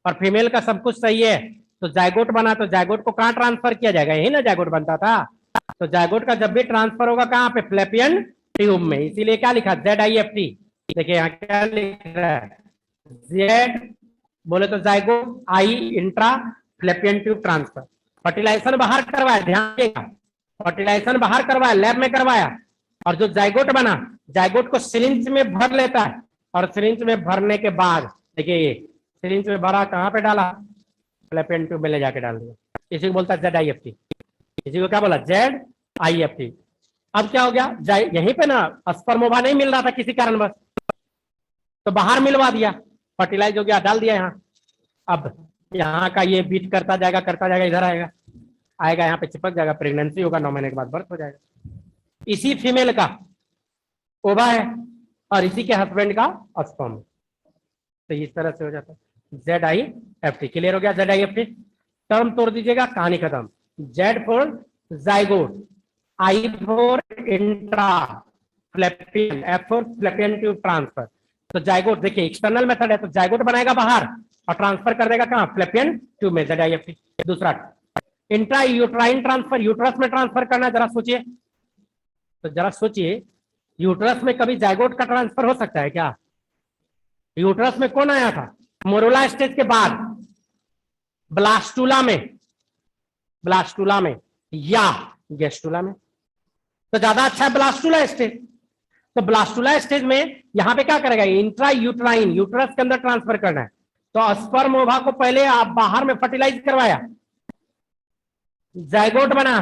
और फीमेल का सब कुछ सही है तो जायगोट बना, तो जायगोट को कहाँ ट्रांसफर किया जाएगा, यही ना जायगोट बनता था, तो जायगोट का जब भी ट्रांसफर होगा कहाँ पे, फ्लैपियन ट्यूब में, इसीलिए क्या लिखा ZIFT, देखिए यहाँ क्या लिख रहा है, जेड बोले तो zygote, I intra fallopian tube transfer. Fertilization बाहर करवाया, ध्यान देगा, फर्टिलाइजेशन बाहर करवाया, लैब में करवाया, और जो जायगोट बना, जायगोट को सिरिंज में भर लेता है, और सिरिंज में भरने के बाद देखिए ये सिरिंज में भरा, कहाँ पे डाला, फ्लैपियन ट्यूब में ले जाके डाल दिया, इसी को बोलता है ZIFT, इसी को क्या बोला ZIFT। अब क्या हो गया, यहीं पे ना स्पर्म ओवा नहीं मिल रहा था किसी कारण बस, तो बाहर मिलवा दिया, फर्टिलाइज हो गया, डाल दिया यहाँ, अब यहाँ का ये बीट करता जाएगा, इधर आएगा, आएगा यहाँ पे चिपक जाएगा, प्रेगनेंसी होगा, 9 महीने के बाद बर्थ हो जाएगा। इसी फीमेल का ओवा है और इसी के हस्बैंड का स्पर्म, तो इस तरह से हो जाता है ZIFT। क्लियर हो गया, ZIFT टर्म तोड़ दीजिएगा, कहानी खत्म। Z for zygote, I for intra फ्लैपियन, F for फ्लैपियन tube transfer. तो जायगोट देखिए एक्सटर्नल मेथड है, तो जायगोट बनाएगा बाहर, और ट्रांसफर कर देगा कहाँ, फ्लैपियन ट्यूब में, ZIFT। दूसरा इंट्रा यूट्राइन ट्रांसफर, यूट्रस में ट्रांसफर करना, जरा सोचिए, तो जरा सोचिए यूट्रस में कभी जाइगोट का ट्रांसफर हो सकता है क्या? यूट्रस में कौन आया था? मोरुला स्टेज के बाद ब्लास्टुला में, ब्लास्टुला में या गेस्टुला में, तो ज्यादा अच्छा है ब्लास्टुला स्टेज। तो ब्लास्टुला स्टेज में यहां पे क्या करेगा, इंट्रा यूट्राइन, यूट्रस के अंदर ट्रांसफर करना है। तो स्पर्म ओवा को पहले आप बाहर में फर्टिलाइज करवाया, जाइगोट बना,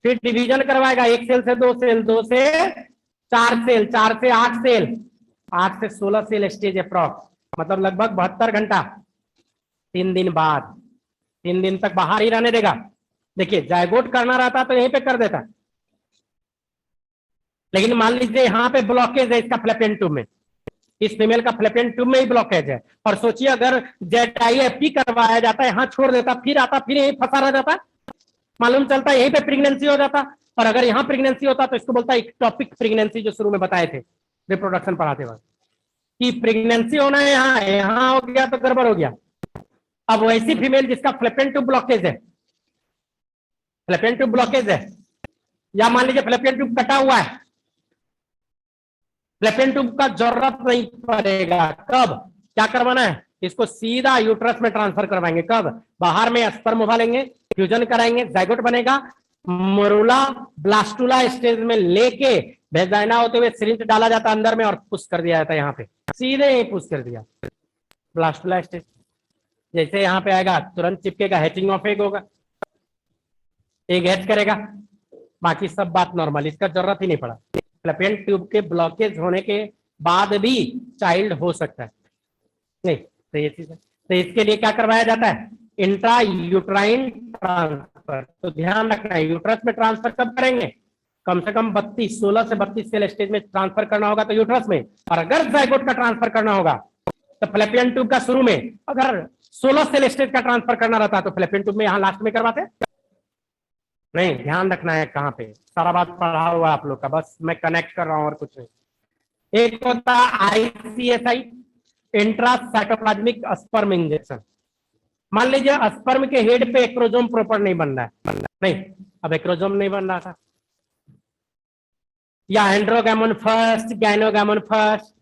फिर डिवीजन करवाएगा, 1 सेल से 2 सेल, 2 से 4 सेल, 4 से 8 सेल, 8 से 16 सेल स्टेज अप्रॉक्स, मतलब लगभग 72 घंटा। 3 दिन बाद, 3 दिन तक बाहर ही रहने देगा। देखिए जाइगोट करना रहता तो यहीं पे कर देता, लेकिन मान लीजिए यहाँ पे ब्लॉकेज है इसका फ्लैपियन ट्यूब में, इस फीमेल का फ्लैपियन ट्यूब में ही ब्लॉकेज है, और सोचिए अगर ZIFT करवाया जाता, यहाँ छोड़ देता, फिर आता, फिर यहीं फंसा रह जाता, मालूम चलता यहीं पे प्रेगनेंसी हो जाता। और अगर यहाँ प्रेगनेंसी होता तो इसको बोलता है इक्टोपिक प्रेगनेंसी, जो शुरू में बताए थे रिप्रोडक्शन पढ़ाते वक्त, कि प्रेगनेंसी होना है, यहाँ हो गया तो गड़बड़ हो गया। अब वैसी फीमेल जिसका फ्लैपियन ट्यूब ब्लॉकेज है, फ्लैपियन ट्यूब ब्लॉकेज है, या मान लीजिए फ्लैपियन ट्यूब कटा हुआ है, फ्लैपियन ट्यूब का जरूरत नहीं पड़ेगा, कब क्या करवाना है, इसको सीधा यूट्रस में ट्रांसफर करवाएंगे। कब? बाहर में स्पर्म ओवा लेंगे, फ्यूजन कराएंगे, जाइगोट बनेगा, मोरुला ब्लास्टुला स्टेज में लेके वेजाइना होते हुए सिरिंज डाला जाता अंदर में और पुश कर दिया जाता है, यहाँ पे सीधे ही पुश कर दिया ब्लास्टुला स्टेज। जैसे यहाँ पे आएगा तुरंत चिपकेगा, हैचिंग ऑफ एग होगा, एग हैच करेगा, बाकी सब बात नॉर्मल, इसका जरूरत ही नहीं पड़ा। फ्लैपियन ट्यूब के ब्लॉकेज होने के बाद भी चाइल्ड हो सकता है नहीं, तो ये चीज है। तो इसके लिए क्या करवाया जाता है, इंट्रा यूट्राइन ट्रांसफर। तो ध्यान रखना है यूट्रस में ट्रांसफर कब करेंगे, कम से कम 32, 16 से 32 सेल स्टेज में ट्रांसफर करना होगा तो यूट्रस में, और अगर जाइगोट का ट्रांसफर करना होगा तो फ्लैपियन ट्यूब का शुरू में, अगर 16 सेल स्टेज का ट्रांसफर करना रहता तो फ्लैपियन ट्यूब में यहाँ लास्ट में करवाते नहीं। ध्यान रखना है कहाँ पे, सारा बात पढ़ा हुआ आप लोग का, बस मैं कनेक्ट कर रहा हूँ और कुछ नहीं। एक होता है ICSI, intra cytoplasmic sperm injection. मान लीजिए स्पर्म के हेड पे एक्रोजोम प्रॉपर नहीं बन रहा है, नहीं, अब एक्रोजोम नहीं बन रहा था, या एंड्रोगैमन फर्स्ट, गैनोगैमन फर्स्ट,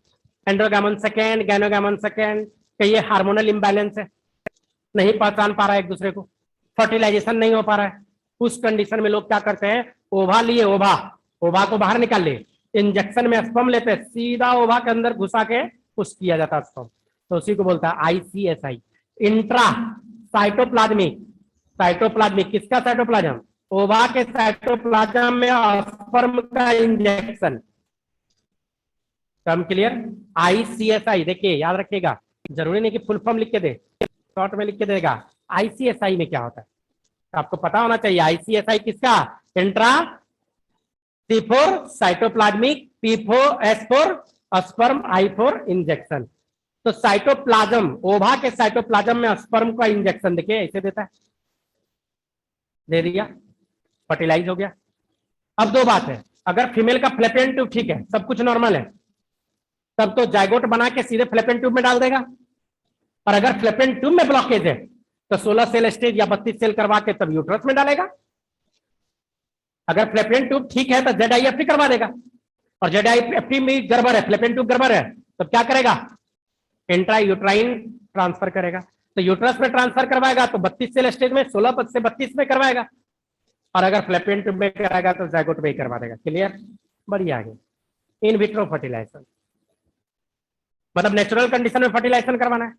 एंड्रोगैमन सेकेंड, गैनोगैमन सेकेंड, ये हार्मोनल इंबैलेंस है, नहीं पहचान पा रहा है एक दूसरे को, फर्टिलाइजेशन नहीं हो पा रहा है। उस कंडीशन में लोग क्या करते हैं, ओवा लिए, ओवा को बाहर निकाल लिए, इंजेक्शन में स्पर्म लेते हैं, सीधा ओवा के अंदर घुसा के पुश किया जाता है स्पर्म, तो उसी को बोलता है ICSI, इंट्रा साइटोप्लाज्मिक। साइटोप्लाज्मिक किसका साइटोप्लाज्म, ओवा के साइटोप्लाज्म में स्पर्म का इंजेक्शन। Term clear? ICSI देखिए याद रखिएगा, जरूरी नहीं कि फुल फॉर्म लिख के दे, शॉर्ट में लिख के देगा। ICSI में क्या होता है आपको पता होना चाहिए। ICSI किसका, intra C4 cytoplasmic, P4 S4 sperm, I4 injection. तो साइटोप्लाज्म, ओवा के साइटोप्लाज्म में स्पर्म का इंजेक्शन देखिए ऐसे देता है, दे दिया, फर्टिलाइज हो गया। अब दो बात है, अगर फीमेल का फ्लैपियन ट्यूब ठीक है, सब कुछ नॉर्मल है, तब तो जाइगोट बना के सीधे फ्लैपियन ट्यूब में डाल देगा। और अगर फ्लैपियन ट्यूब में ब्लॉकेज है तो 16 सेल स्टेज या 32 सेल करवा के तब यूट्रस में डालेगा। अगर फ्लैपियन ट्यूब ठीक है तो ZIFT करवा देगा, और ZIFT में गड़बड़ है, फ्लैपियन ट्यूब गड़बड़ है, तब क्या करेगा, इंट्रा यूट्राइन ट्रांसफर करेगा। तो यूट्रस में ट्रांसफर करवाएगा तो 32 सेल स्टेज में 16 से 32 में करवाएगा, और अगर फ्लैपियन ट्यूब में कराएगा तो जाइगोट में ही करवा देगा। क्लियर? बढ़िया आगे। इन विट्रो फर्टिलाइजेशन मतलब नेचुरल कंडीशन में फर्टिलाइजेशन करवाना है,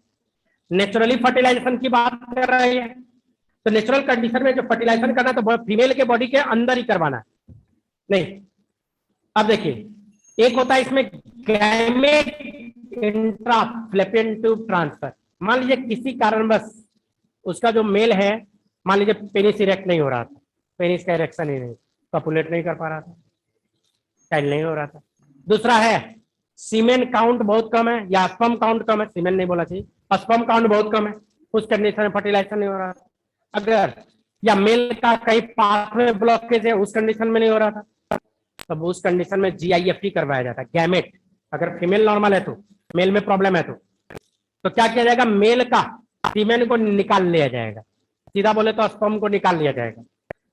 नेचुरली फर्टिलाइजेशन की बात कर रही है, तो नेचुरल कंडीशन में जो फर्टिलाइजेशन करना है तो फीमेल के बॉडी के अंदर ही करवाना है, नहीं। अब देखिए एक होता है इसमें gamete intra fallopian tube transfer. मान लीजिए किसी कारणवश उसका जो मेल है, मान लीजिए पेनिस इरेक्ट नहीं हो रहा था, पेनिस का इरेक्शन ही नहीं, कपुलेट नहीं कर पा रहा था, चाइल्ड नहीं हो रहा था। दूसरा है सीमेन काउंट बहुत कम है या स्पर्म काउंट कम है, सीमेन नहीं बोला चाहिए, स्पर्म काउंट बहुत कम है, उस कंडीशन में फर्टिलाइजेशन नहीं हो रहा था। अगर या मेल का कहीं पाथ में ब्लॉकेज है, उस कंडीशन में नहीं हो रहा था, तब उस कंडीशन में GIFT करवाया जाता है, गैमेट। अगर फीमेल नॉर्मल है तो, मेल में प्रॉब्लम है तो तो क्या किया जाएगा, मेल का सीमेन को निकाल लिया जाएगा, सीधा बोले तो स्पर्म को निकाल लिया जाएगा,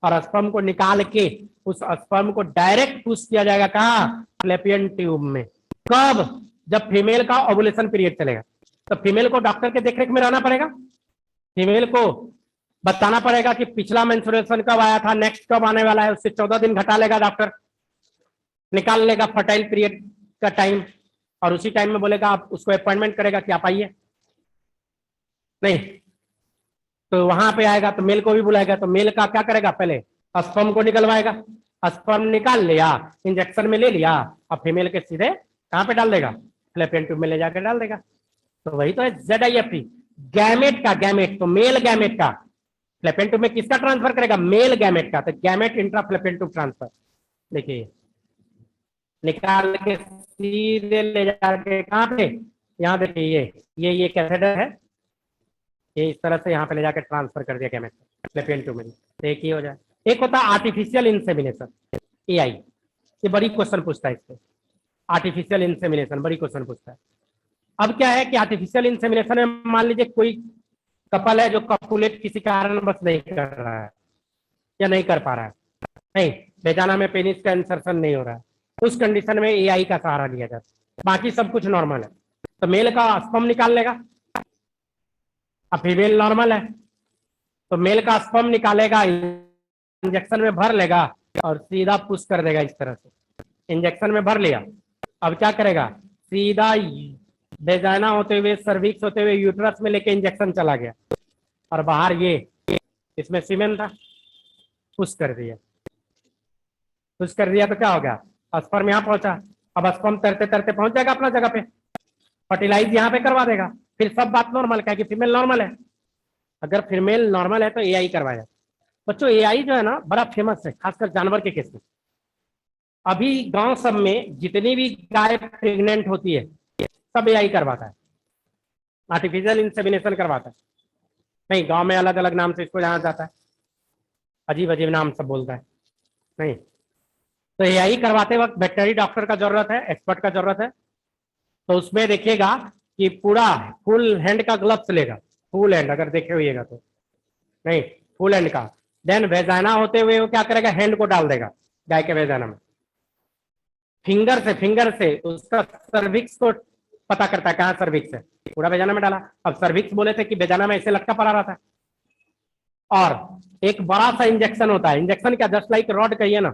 और स्पर्म को निकाल के उस स्पर्म को डायरेक्ट पुश किया जाएगा कहाँ, फ्लैपियन ट्यूब में। कब, जब फीमेल का ओवुलेशन पीरियड चलेगा। तो फीमेल को डॉक्टर के देखरेख में रहना पड़ेगा, फीमेल को बताना पड़ेगा कि पिछला मेंस्ट्रुएशन कब आया था, नेक्स्ट कब आने वाला है, उससे 14 दिन घटा लेगा डॉक्टर, निकाल लेगा फर्टाइल पीरियड का टाइम, और उसी टाइम में बोलेगा आप उसको अपॉइंटमेंट करेगा कि आप आइए। नहीं तो वहां पे आएगा तो मेल को भी बुलाएगा, तो मेल का क्या करेगा, पहले स्पर्म को निकलवाएगा, स्पर्म निकाल लिया, इंजेक्शन में ले लिया, और फीमेल के सीधे कहां पे डाल देगा, फ्लैपियन ट्यूब में ले जाकर डाल देगा। तो वही तो है ZIFT, गैमेट का, गैमेट तो मेल गैमेट का फ्लैपियन ट्यूब में किसका ट्रांसफर करेगा, मेल गैमेट का, तो gamete intra fallopian tube transfer. देखिए निकाल के सीधे ले जाके कहां पे, यहाँ देखिए ये कैथेटर है, ये इस तरह से यहाँ पे ले जाकर ट्रांसफर कर दिया गैमेट फ्लैपियन ट्यूब में। एक ही हो जाए। एक होता है आर्टिफिशियल इंसेमिनेशन, AI, ये बड़ी क्वेश्चन पूछता है इससे, आर्टिफिशियल इंसेमिनेशन बड़ी क्वेश्चन पूछता है। अब क्या है कि आर्टिफिशियल इंसेमिनेशन में मान लीजिए कोई कपल है जो कपुलेट किसी कारण बस नहीं कर रहा है या नहीं कर पा रहा है, नहीं बेजाना में पेनिस का इंसर्शन नहीं हो रहा है, उस कंडीशन में AI का सहारा लिया जाता है, बाकी सब कुछ नॉर्मल है। तो मेल का स्पर्म निकाल लेगा, अब फीमेल नॉर्मल है तो मेल का स्पर्म निकालेगा, इंजेक्शन में भर लेगा और सीधा पुश कर देगा इस तरह से, इंजेक्शन में भर लिया, अब क्या करेगा, सीधा वेजाइना होते हुए, सर्विक्स होते हुए यूट्रस में लेके इंजेक्शन चला गया, और बाहर ये इसमें सीमेन था, पुश कर दिया, पुश कर दिया तो क्या हो गया, स्पर्म यहाँ पहुंचा, अब स्पर्म तैरते तैरते पहुंच जाएगा अपना जगह पे, फर्टिलाइज यहाँ पे करवा देगा, फिर सब बात नॉर्मल, क्या कि फीमेल नॉर्मल है, अगर फीमेल नॉर्मल है तो AI करवाएगा। बच्चों AI जो है ना बड़ा फेमस है, खासकर जानवर के केस में। अभी गांव सब में जितनी भी गाय प्रेग्नेंट होती है सब AI करवाता है, आर्टिफिशियल इंसेमिनेशन करवाता है। नहीं गांव में अलग अलग नाम से इसको जाना जाता है, अजीब अजीब नाम सब बोलता है। नहीं तो AI करवाते वक्त वेटनरी डॉक्टर का जरूरत है, एक्सपर्ट का जरूरत है। तो उसमें देखिएगा कि पूरा फुल हैंड का ग्लव्स लेगा, फुल हैंड अगर देखे हुएगा तो, नहीं फुल हैंड का, देन वेजाना होते हुए वो क्या करेगा, हैंड को डाल देगा गाय के वेजाना में, फिंगर से उसका सर्विक्स को पता करता है कहाँ सर्विक्स है, पूरा वेजाना में डाला। अब सर्विक्स बोले थे कि वेजाना में ऐसे लटका पड़ा रहता है, और एक बड़ा सा इंजेक्शन होता है, इंजेक्शन क्या जस्ट लाइक रॉड कहिए ना,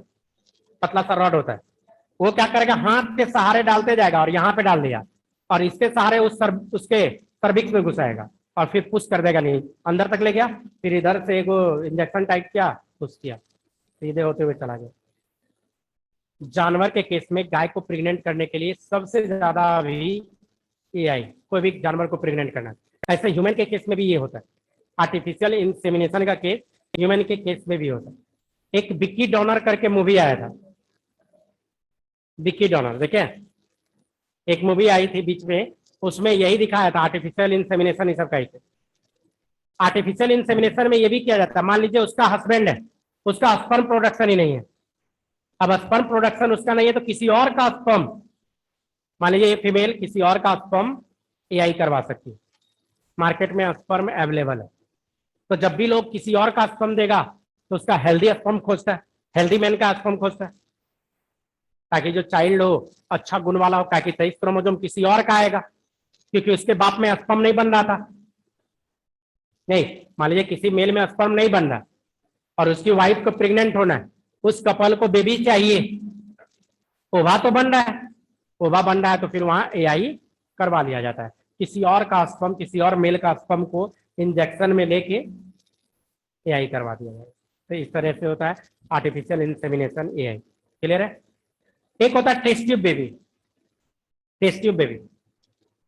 पतला सा रॉड होता है, वो क्या करेगा हाथ के सहारे डालते जाएगा, और यहाँ पे डाल दिया, और इसके सहारे उसके सर्विक्स में घुसाएगा, और फिर पुश कर देगा, नहीं अंदर तक ले गया, फिर इधर से एक इंजेक्शन टाइप किया, पुश किया, सीधे होते हुए चला गया। जानवर के केस में गाय को प्रेग्नेंट करने के लिए सबसे ज्यादा अभी AI, कोई भी जानवर को प्रेग्नेंट करना, ऐसे ह्यूमन के केस में भी ये होता है, आर्टिफिशियल इंसेमिनेशन का केस ह्यूमन के केस में भी होता है। एक विक्की डॉनर करके मूवी आया था, विक्की डॉनर देखे, एक मूवी आई थी बीच में, उसमें यही दिखाया था, आर्टिफिशियल इंसेमिनेशन सब का ही। आर्टिफिशियल इंसेमिनेशन में ये भी किया जाता है, मान लीजिए उसका हस्बैंड है, उसका स्पर्म प्रोडक्शन ही नहीं है, अब स्पर्म प्रोडक्शन उसका नहीं है तो किसी और का स्पर्म, मान लीजिए ये फीमेल किसी और का स्पर्म AI करवा सकती है, मार्केट में स्पर्म अवेलेबल है। तो जब भी लोग किसी और का स्पर्म देगा तो उसका हेल्दी स्पर्म खोजता है, हेल्दी मैन का स्पर्म खोजता है, ताकि जो चाइल्ड हो अच्छा गुण वाला हो, ताकि 23 क्रोमोसोम किसी और का आएगा, क्योंकि उसके बाप में स्पर्म नहीं बन रहा था। नहीं मान लीजिए किसी मेल में स्पर्म नहीं बन रहा और उसकी वाइफ को प्रेग्नेंट होना है, उस कपल को बेबी चाहिए, ओवा तो बन रहा है, ओवा बन रहा है तो फिर वहां AI करवा लिया जाता है, किसी और का स्पर्म, किसी और मेल का स्पर्म को इंजेक्शन में लेके AI करवा दिया जाए। तो इस तरह से होता है आर्टिफिशियल इंसेमिनेशन AI। क्लियर है। एक होता है test tube baby, test tube baby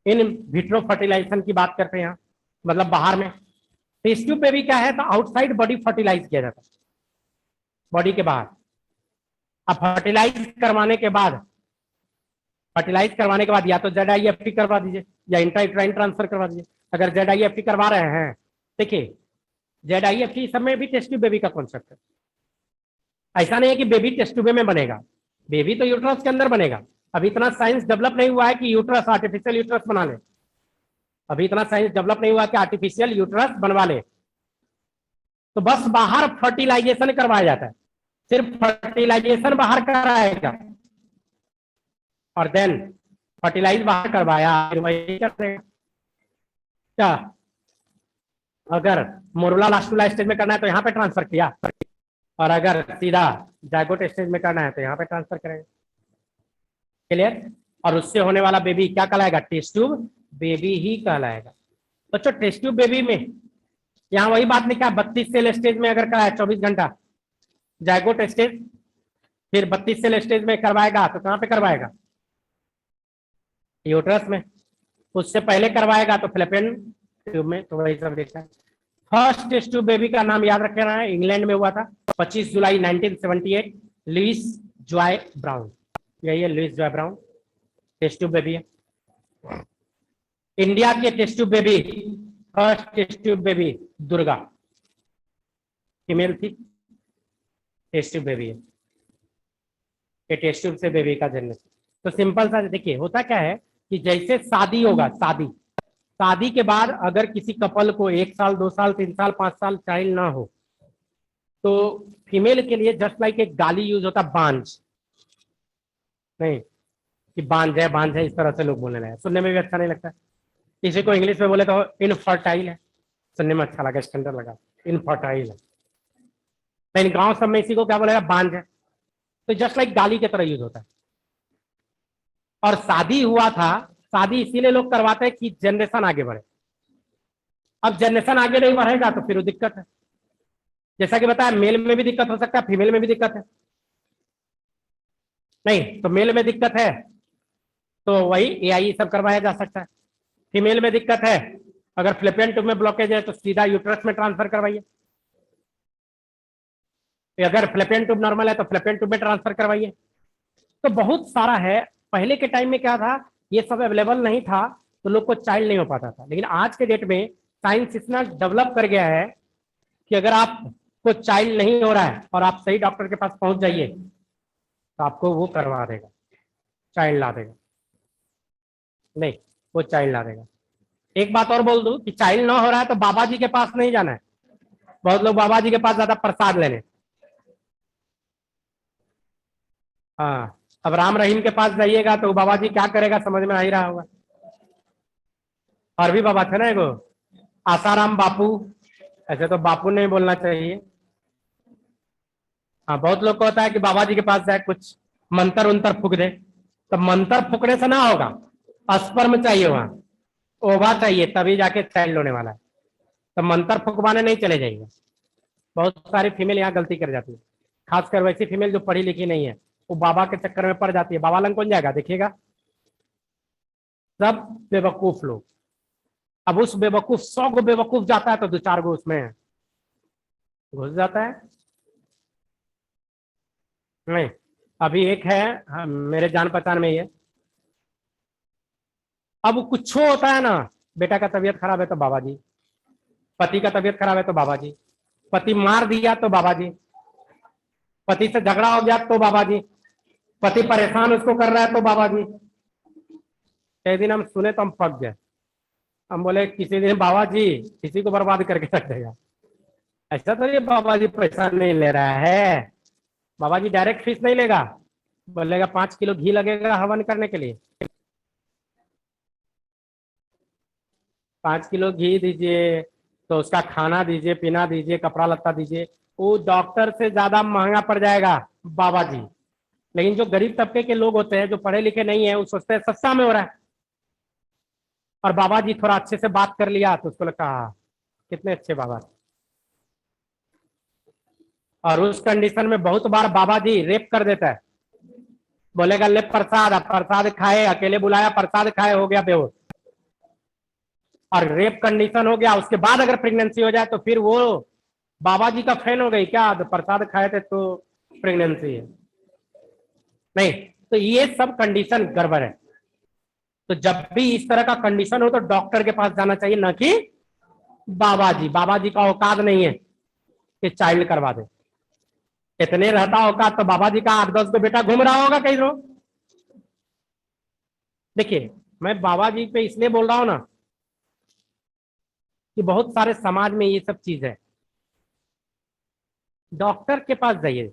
in vitro fertilisation की बात करते हैं यहाँ, मतलब बाहर में। टेस्ट ट्यूब बेबी क्या है, तो आउटसाइड बॉडी फर्टिलाइज किया जाता है, बॉडी के बाहर। अब फर्टिलाइज करवाने के बाद या तो ZIFT करवा दीजिए या इंट्रायूट्राइन ट्रांसफर करवा दीजिए। अगर ZIFT करवा रहे हैं, देखिए ZIFT सब में भी टेस्ट ट्यूब बेबी का कॉन्सेप्ट है, ऐसा नहीं है कि बेबी टेस्ट ट्यूब में बनेगा, बेबी तो यूट्रस के अंदर बनेगा। अब इतना साइंस डेवलप नहीं हुआ है कि यूट्रस आर्टिफिशियल यूट्रस बना ले, अभी इतना साइंस डेवलप नहीं हुआ कि आर्टिफिशियल यूट्रस बनवा ले, तो बस बाहर फर्टिलाइजेशन करवाया जाता है, सिर्फ फर्टिलाइजेशन बाहर कराएगा और देन फर्टिलाइज बाहर करवाया फिर वही करेगा। क्या अगर मोरुला लास्टुला स्टेज में करना है तो यहाँ पे ट्रांसफर किया, और अगर सीधा जायगोट स्टेज में करना है तो यहाँ पे ट्रांसफर करेगा। क्लियर? और उससे होने वाला बेबी क्या कहलाएगा? टेस्ट ट्यूब बेबी ही कहलाएगा। बच्चों टेस्ट ट्यूब बेबी में यहाँ वही बात नहीं क्या, 32 सेल स्टेज में अगर कराया 24 घंटा जायगोट स्टेज, फिर 32 सेल स्टेज में करवाएगा तो कहाँ पे करवाएगा? यूट्रस में। उससे पहले करवाएगा तो फ्लैपेन ट्यूब में। तो वही सब देखा है। फर्स्ट टेस्ट ट्यूब बेबी का नाम याद रखना है, इंग्लैंड में हुआ था 25 जुलाई 1978, लुइस जॉय ब्राउन। यही है Louise Joy Brown, test tube baby है। इंडिया के test tube baby, first test tube baby Durga, female थी, टेस्ट ट्यूब बेबी है। ये टेस्ट ट्यूब से बेबी का जन्म। तो सिंपल सा देखिए होता क्या है कि जैसे शादी होगा, शादी के बाद अगर किसी कपल को 1 साल 2 साल 3 साल 5 साल चाइल्ड ना हो, तो फीमेल के लिए जस्ट लाइक एक गाली यूज होता बांझ, नहीं कि बांझ है, इस तरह से लोग बोलने लगे, सुनने में भी अच्छा नहीं लगता। किसी को इंग्लिश में बोले तो इनफर्टाइल है, सुनने में अच्छा लगा, स्टैंडर्ड लगा, इनफर्टाइल है। लेकिन गांव सब में इसी को क्या बोलेगा? बांझ है। तो जस्ट लाइक गाली की तरह यूज होता है। और शादी हुआ था, शादी इसीलिए लोग करवाते हैं कि जनरेशन आगे बढ़े। अब जनरेशन आगे नहीं बढ़ेगा तो फिर दिक्कत है। जैसा कि बताया मेल में भी दिक्कत हो सकता है, फीमेल में भी दिक्कत है। नहीं तो मेल में दिक्कत है तो वही एआई सब करवाया जा सकता है। फीमेल में दिक्कत है, अगर फ्लैपियन ट्यूब में ब्लॉकेज है तो सीधा यूट्रस में ट्रांसफर करवाइए। अगर फ्लैपियन ट्यूब नॉर्मल है तो फ्लैपियन ट्यूब में ट्रांसफर करवाइए। तो बहुत सारा है। पहले के टाइम में क्या था, ये सब अवेलेबल नहीं था तो लोग को चाइल्ड नहीं हो पाता था। लेकिन आज के डेट में साइंस इतना डेवलप कर गया है कि अगर आपको चाइल्ड नहीं हो रहा है और आप सही डॉक्टर के पास पहुंच जाइए तो आपको वो करवा देगा, चाइल्ड ला देगा। नहीं, वो चाइल्ड ला देगा। एक बात और बोल दूं कि चाइल्ड ना हो रहा है तो बाबा जी के पास नहीं जाना है। बहुत लोग बाबा जी के पास ज्यादा प्रसाद लेने। हाँ, अब राम रहीम के पास जाइएगा तो बाबा जी क्या करेगा समझ में आ ही रहा होगा। और भी बाबा थे ना एगो आसाराम बापू, ऐसे तो बापू नहीं बोलना चाहिए। हाँ, बहुत लोग को होता है कि बाबा जी के पास जाए कुछ मंत्र उंतर फूक दे, तो मंत्र फूकने से ना होगा, स्पर्म चाहिए, वहां ओवा चाहिए, तभी जाके चाइल्ड होने वाला है। तो मंत्र फुकवाने नहीं चले जाएंगे। बहुत सारी फीमेल यहाँ गलती कर जाती है, खासकर वैसी फीमेल जो पढ़ी लिखी नहीं है, वो बाबा के चक्कर में पड़ जाती है। बाबा लंग कौन जाएगा देखिएगा, सब बेवकूफ लोग। अब उस बेवकूफ 100 गो बेवकूफ जाता है तो 2-4 गो उसमें घुस जाता है। नहीं, अभी एक है, हाँ, मेरे जान पहचान में ही है। अब कुछ होता है ना, बेटा का तबीयत खराब है तो बाबा जी, पति का तबीयत खराब है तो बाबा जी, पति मार दिया तो बाबा जी, पति से झगड़ा हो गया तो बाबा जी, पति परेशान उसको कर रहा है तो बाबा जी। एक दिन हम सुने तो हम पक गए। हम बोले किसी दिन बाबा जी किसी को बर्बाद करके रख देगा। ऐसा तो ये बाबा जी पैसा नहीं ले रहा है, बाबा जी डायरेक्ट फीस नहीं लेगा, बोलेगा 5 किलो घी लगेगा हवन करने के लिए, 5 किलो घी दीजिए, तो उसका खाना दीजिए, पीना दीजिए, कपड़ा लत्ता दीजिए। वो डॉक्टर से ज्यादा महंगा पड़ जाएगा बाबा जी। लेकिन जो गरीब तबके के लोग होते हैं, जो पढ़े लिखे नहीं है, वो सोचते हैं सस्ता में हो रहा है। और बाबा जी थोड़ा अच्छे से बात कर लिया तो उसको लगता हाँ कितने अच्छे बाबा। और उस कंडीशन में बहुत बार बाबा जी रेप कर देता है, बोलेगा ले प्रसाद, प्रसाद खाए, अकेले बुलाया प्रसाद खाए, हो गया बेहोश। और रेप कंडीशन हो गया, उसके बाद अगर प्रेगनेंसी हो जाए तो फिर वो बाबा जी का फैन हो गई क्या, तो प्रसाद खाए थे तो प्रेगनेंसी है। नहीं, तो ये सब कंडीशन गड़बड़ है। तो जब भी इस तरह का कंडीशन हो तो डॉक्टर के पास जाना चाहिए, ना कि बाबा जी। बाबा जी का औकात नहीं है कि चाइल्ड करवा दे। इतने रहता औकात तो बाबा जी का 8-10 को बेटा घूम रहा होगा कहीं लोग। देखिए, मैं बाबा जी पे इसलिए बोल रहा हूं ना कि बहुत सारे समाज में ये सब चीज है। डॉक्टर के पास जाइए,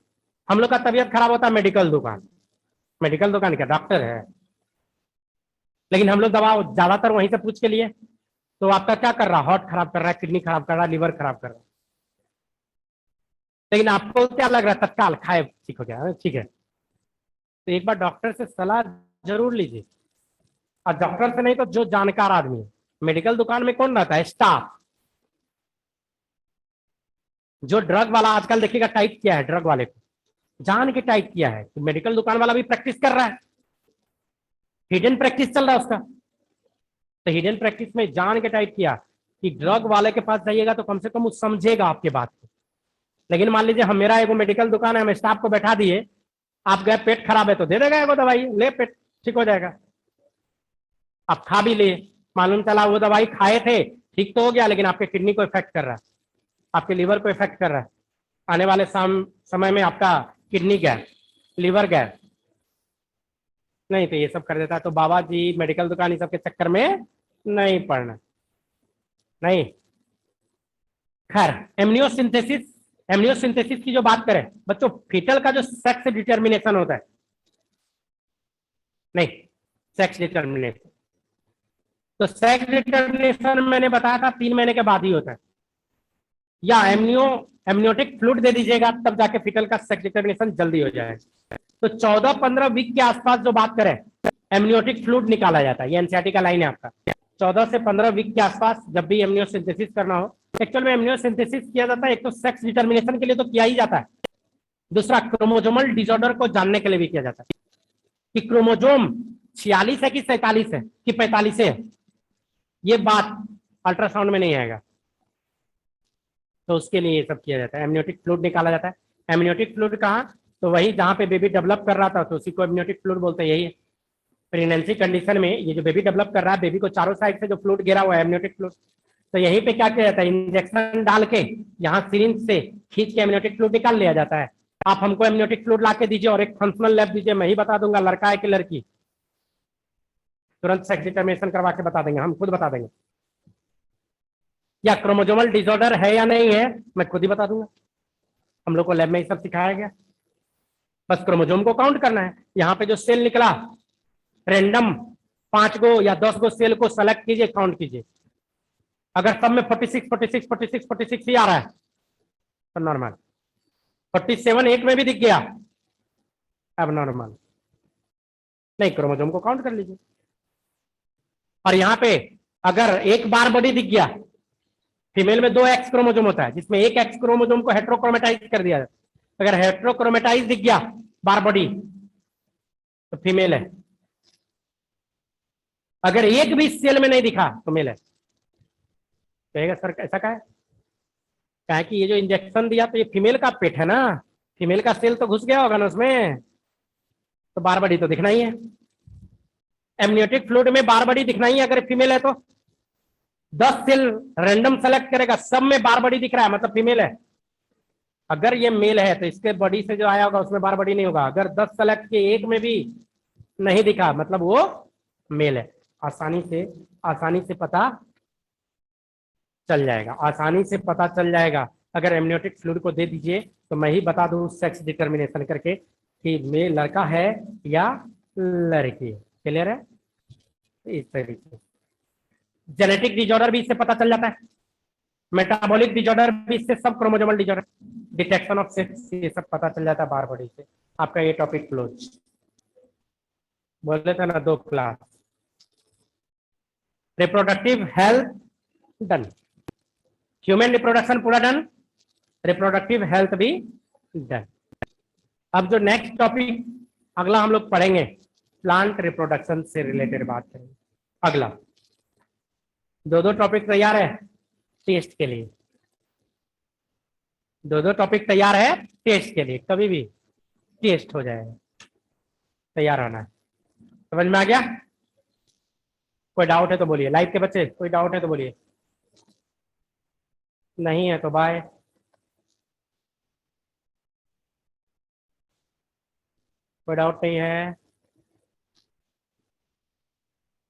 हम लोग का तबीयत खराब होता है मेडिकल दुकान, मेडिकल दुकान क्या डॉक्टर है, लेकिन हम लोग दवा ज्यादातर वहीं से पूछ के लिए। तो आपका क्या कर रहा है, हार्ट खराब कर रहा है, किडनी खराब कर रहा है, लिवर खराब कर रहा है, लेकिन आपको क्या लग रहा है तत्काल खाए ठीक हो गया, ठीक है। तो एक बार डॉक्टर से सलाह जरूर लीजिए, और डॉक्टर से नहीं तो जो जानकार आदमी है। मेडिकल दुकान में कौन रहता है, स्टाफ। जो ड्रग वाला आजकल देखिएगा टाइप किया है, ड्रग वाले को जान के टाइप किया है, तो मेडिकल दुकान वाला भी प्रैक्टिस कर रहा है, हिडन प्रैक्टिस चल रहा है उसका। तो हिडन प्रैक्टिस में जान के टाइप किया कि ड्रग वाले के पास जाइएगा तो कम से कम वो समझेगा आपके बात को। लेकिन मान लीजिए हम, मेरा एगो मेडिकल दुकान है, हम स्टाफ को बैठा दिए, आप गए पेट खराब है तो दे देगा एगो दवाई, ले पेट ठीक हो जाएगा। आप खा भी लिए, मालूम चला वो दवाई खाए थे ठीक तो हो गया, लेकिन आपके किडनी को इफेक्ट कर रहा है, आपके लिवर को इफेक्ट कर रहा है, आने वाले समय में आपका किडनी गया, लिवर गया। नहीं तो ये सब कर देता है। तो बाबा जी मेडिकल दुकान ये सब के चक्कर में नहीं पड़ना, नहीं। खैर, एमनियोसिंथेसिस, एमनियोसिंथेसिस की जो बात करें बच्चों, फीटल का जो सेक्स डिटर्मिनेशन होता है, नहीं, सेक्स डिटर्मिनेशन, तो सेक्स डिटर्मिनेशन मैंने बताया था 3 महीने के बाद ही होता है। या एमनियोटिक फ्लूइड दे दीजिएगा तब जाके फीटल का सेक्स डिटर्मिनेशन जल्दी हो जाएगा। तो 14-15 वीक के आसपास जो बात करें, एमनियोटिक फ्लूइड निकाला जाता है। ये एनसीईआरटी का लाइन है आपका। 14 से 15 वीक के आसपास जब भी एमनियोसिंथेसिस करना हो, एक्चुअल में एमनियोसिंथेसिस किया जाता है, एक तो सेक्स डिटर्मिनेशन के लिए तो किया ही जाता है, दूसरा क्रोमोजोमल डिसऑर्डर को जानने के लिए भी किया जाता है कि क्रोमोजोम 46 है कि 47 है कि 45 है। ये बात अल्ट्रासाउंड में नहीं आएगा, तो उसके लिए ये सब किया जाता है। एमनियोटिक फ्लूइड निकाला जाता है। एमनियोटिक फ्लूइड कहाँ, तो वही जहाँ पे बेबी डेवलप कर रहा था, तो उसी को एमनियोटिक फ्लूइड बोलते हैं। यही है प्रेगनेंसी कंडीशन में, ये जो बेबी डेवलप कर रहा है, बेबी को चारों साइड से जो फ्लूइड घेरा हुआ है एमनियोटिक फ्लूइड। तो यहीं पे क्या किया जाता है, इंजेक्शन डाल के यहाँ सिरिंज से खींच के एमनियोटिक फ्लूइड निकाल लिया जाता है। आप हमको एमनियोटिक फ्लूइड ला के दीजिए और एक फंक्शनल लैब दीजिए, मैं ही बता दूंगा लड़का है कि लड़की, तुरंत सेक्स डिटर्मिनेशन करवा के बता देंगे, हम खुद बता देंगे। या क्रोमोजोमल डिसऑर्डर है या नहीं है, मैं खुद ही बता दूंगा, हम लोग को लैब में ही सब सिखाया गया। बस क्रोमोजोम को काउंट करना है। यहाँ पे जो सेल निकला रेंडम 5 गो या 10 गो सेल को सेलेक्ट कीजिए, काउंट कीजिए। अगर सब में 46 46 46 46 ही आ रहा है तो नॉर्मल, 47 एक में भी दिख गया अब नॉर्मल, नहीं क्रोमोजोम को काउंट कर लीजिए। और यहाँ पे अगर एक बार बॉडी दिख गया, फीमेल में 2 एक्स क्रोमोजोम होता है, जिसमें एक एक्स क्रोमोजोम को हेट्रोक्रोमेटाइज कर दिया जाता है। अगर हेट्रोक्रोमेटाइज दिख गया बार बॉडी तो फीमेल है, अगर एक भी सेल में नहीं दिखा तो मेल है। कहेगा सर ऐसा क्या है, क्या है कि ये जो इंजेक्शन दिया तो ये फीमेल का पेट है ना, फीमेल का सेल तो घुस गया होगा ना उसमें, तो बार बॉडी तो दिखना ही है। एमनियोटिक फ्लूइड में बार बॉडी दिखना ही है, अगर फीमेल है तो 10 सेल रैंडम सेलेक्ट करेगा, सब में बार बॉडी दिख रहा है मतलब फीमेल है। अगर ये मेल है तो इसके बॉडी से जो आया होगा उसमें बार बॉडी नहीं होगा। अगर 10 सेलेक्ट के एक में भी नहीं दिखा मतलब वो मेल है। आसानी से पता चल जाएगा, आसानी से पता चल जाएगा। अगर एमनियोटिक फ्लूइड को दे दीजिए तो मैं ही बता दूं सेक्स डिटर्मिनेशन करके कि मेल लड़का है या लड़की है। क्लियर है? इस तरीके जेनेटिक डिजॉर्डर भी इससे पता चल जाता है, मेटाबॉलिक डिजॉर्डर भी इससे, सब chromosomal disorder, detection of sex, ये सब पता चल जाता है बार बॉडी से। आपका ये टॉपिक क्लोज। बोले थे ना 2 class. Reproductive health done, human reproduction पूरा डन, रिप्रोडक्टिव हेल्थ भी डन। अब जो नेक्स्ट टॉपिक अगला हम लोग पढ़ेंगे, प्लांट रिप्रोडक्शन से रिलेटेड बात करेंगे अगला। 2 टॉपिक तैयार है टेस्ट के लिए, 2 टॉपिक तैयार है टेस्ट के लिए, कभी भी टेस्ट हो जाएगा, तैयार होना है। समझ में आ गया? कोई डाउट है तो बोलिए, लाइव के बच्चे कोई डाउट है तो बोलिए, नहीं है तो बाय। कोई डाउट नहीं है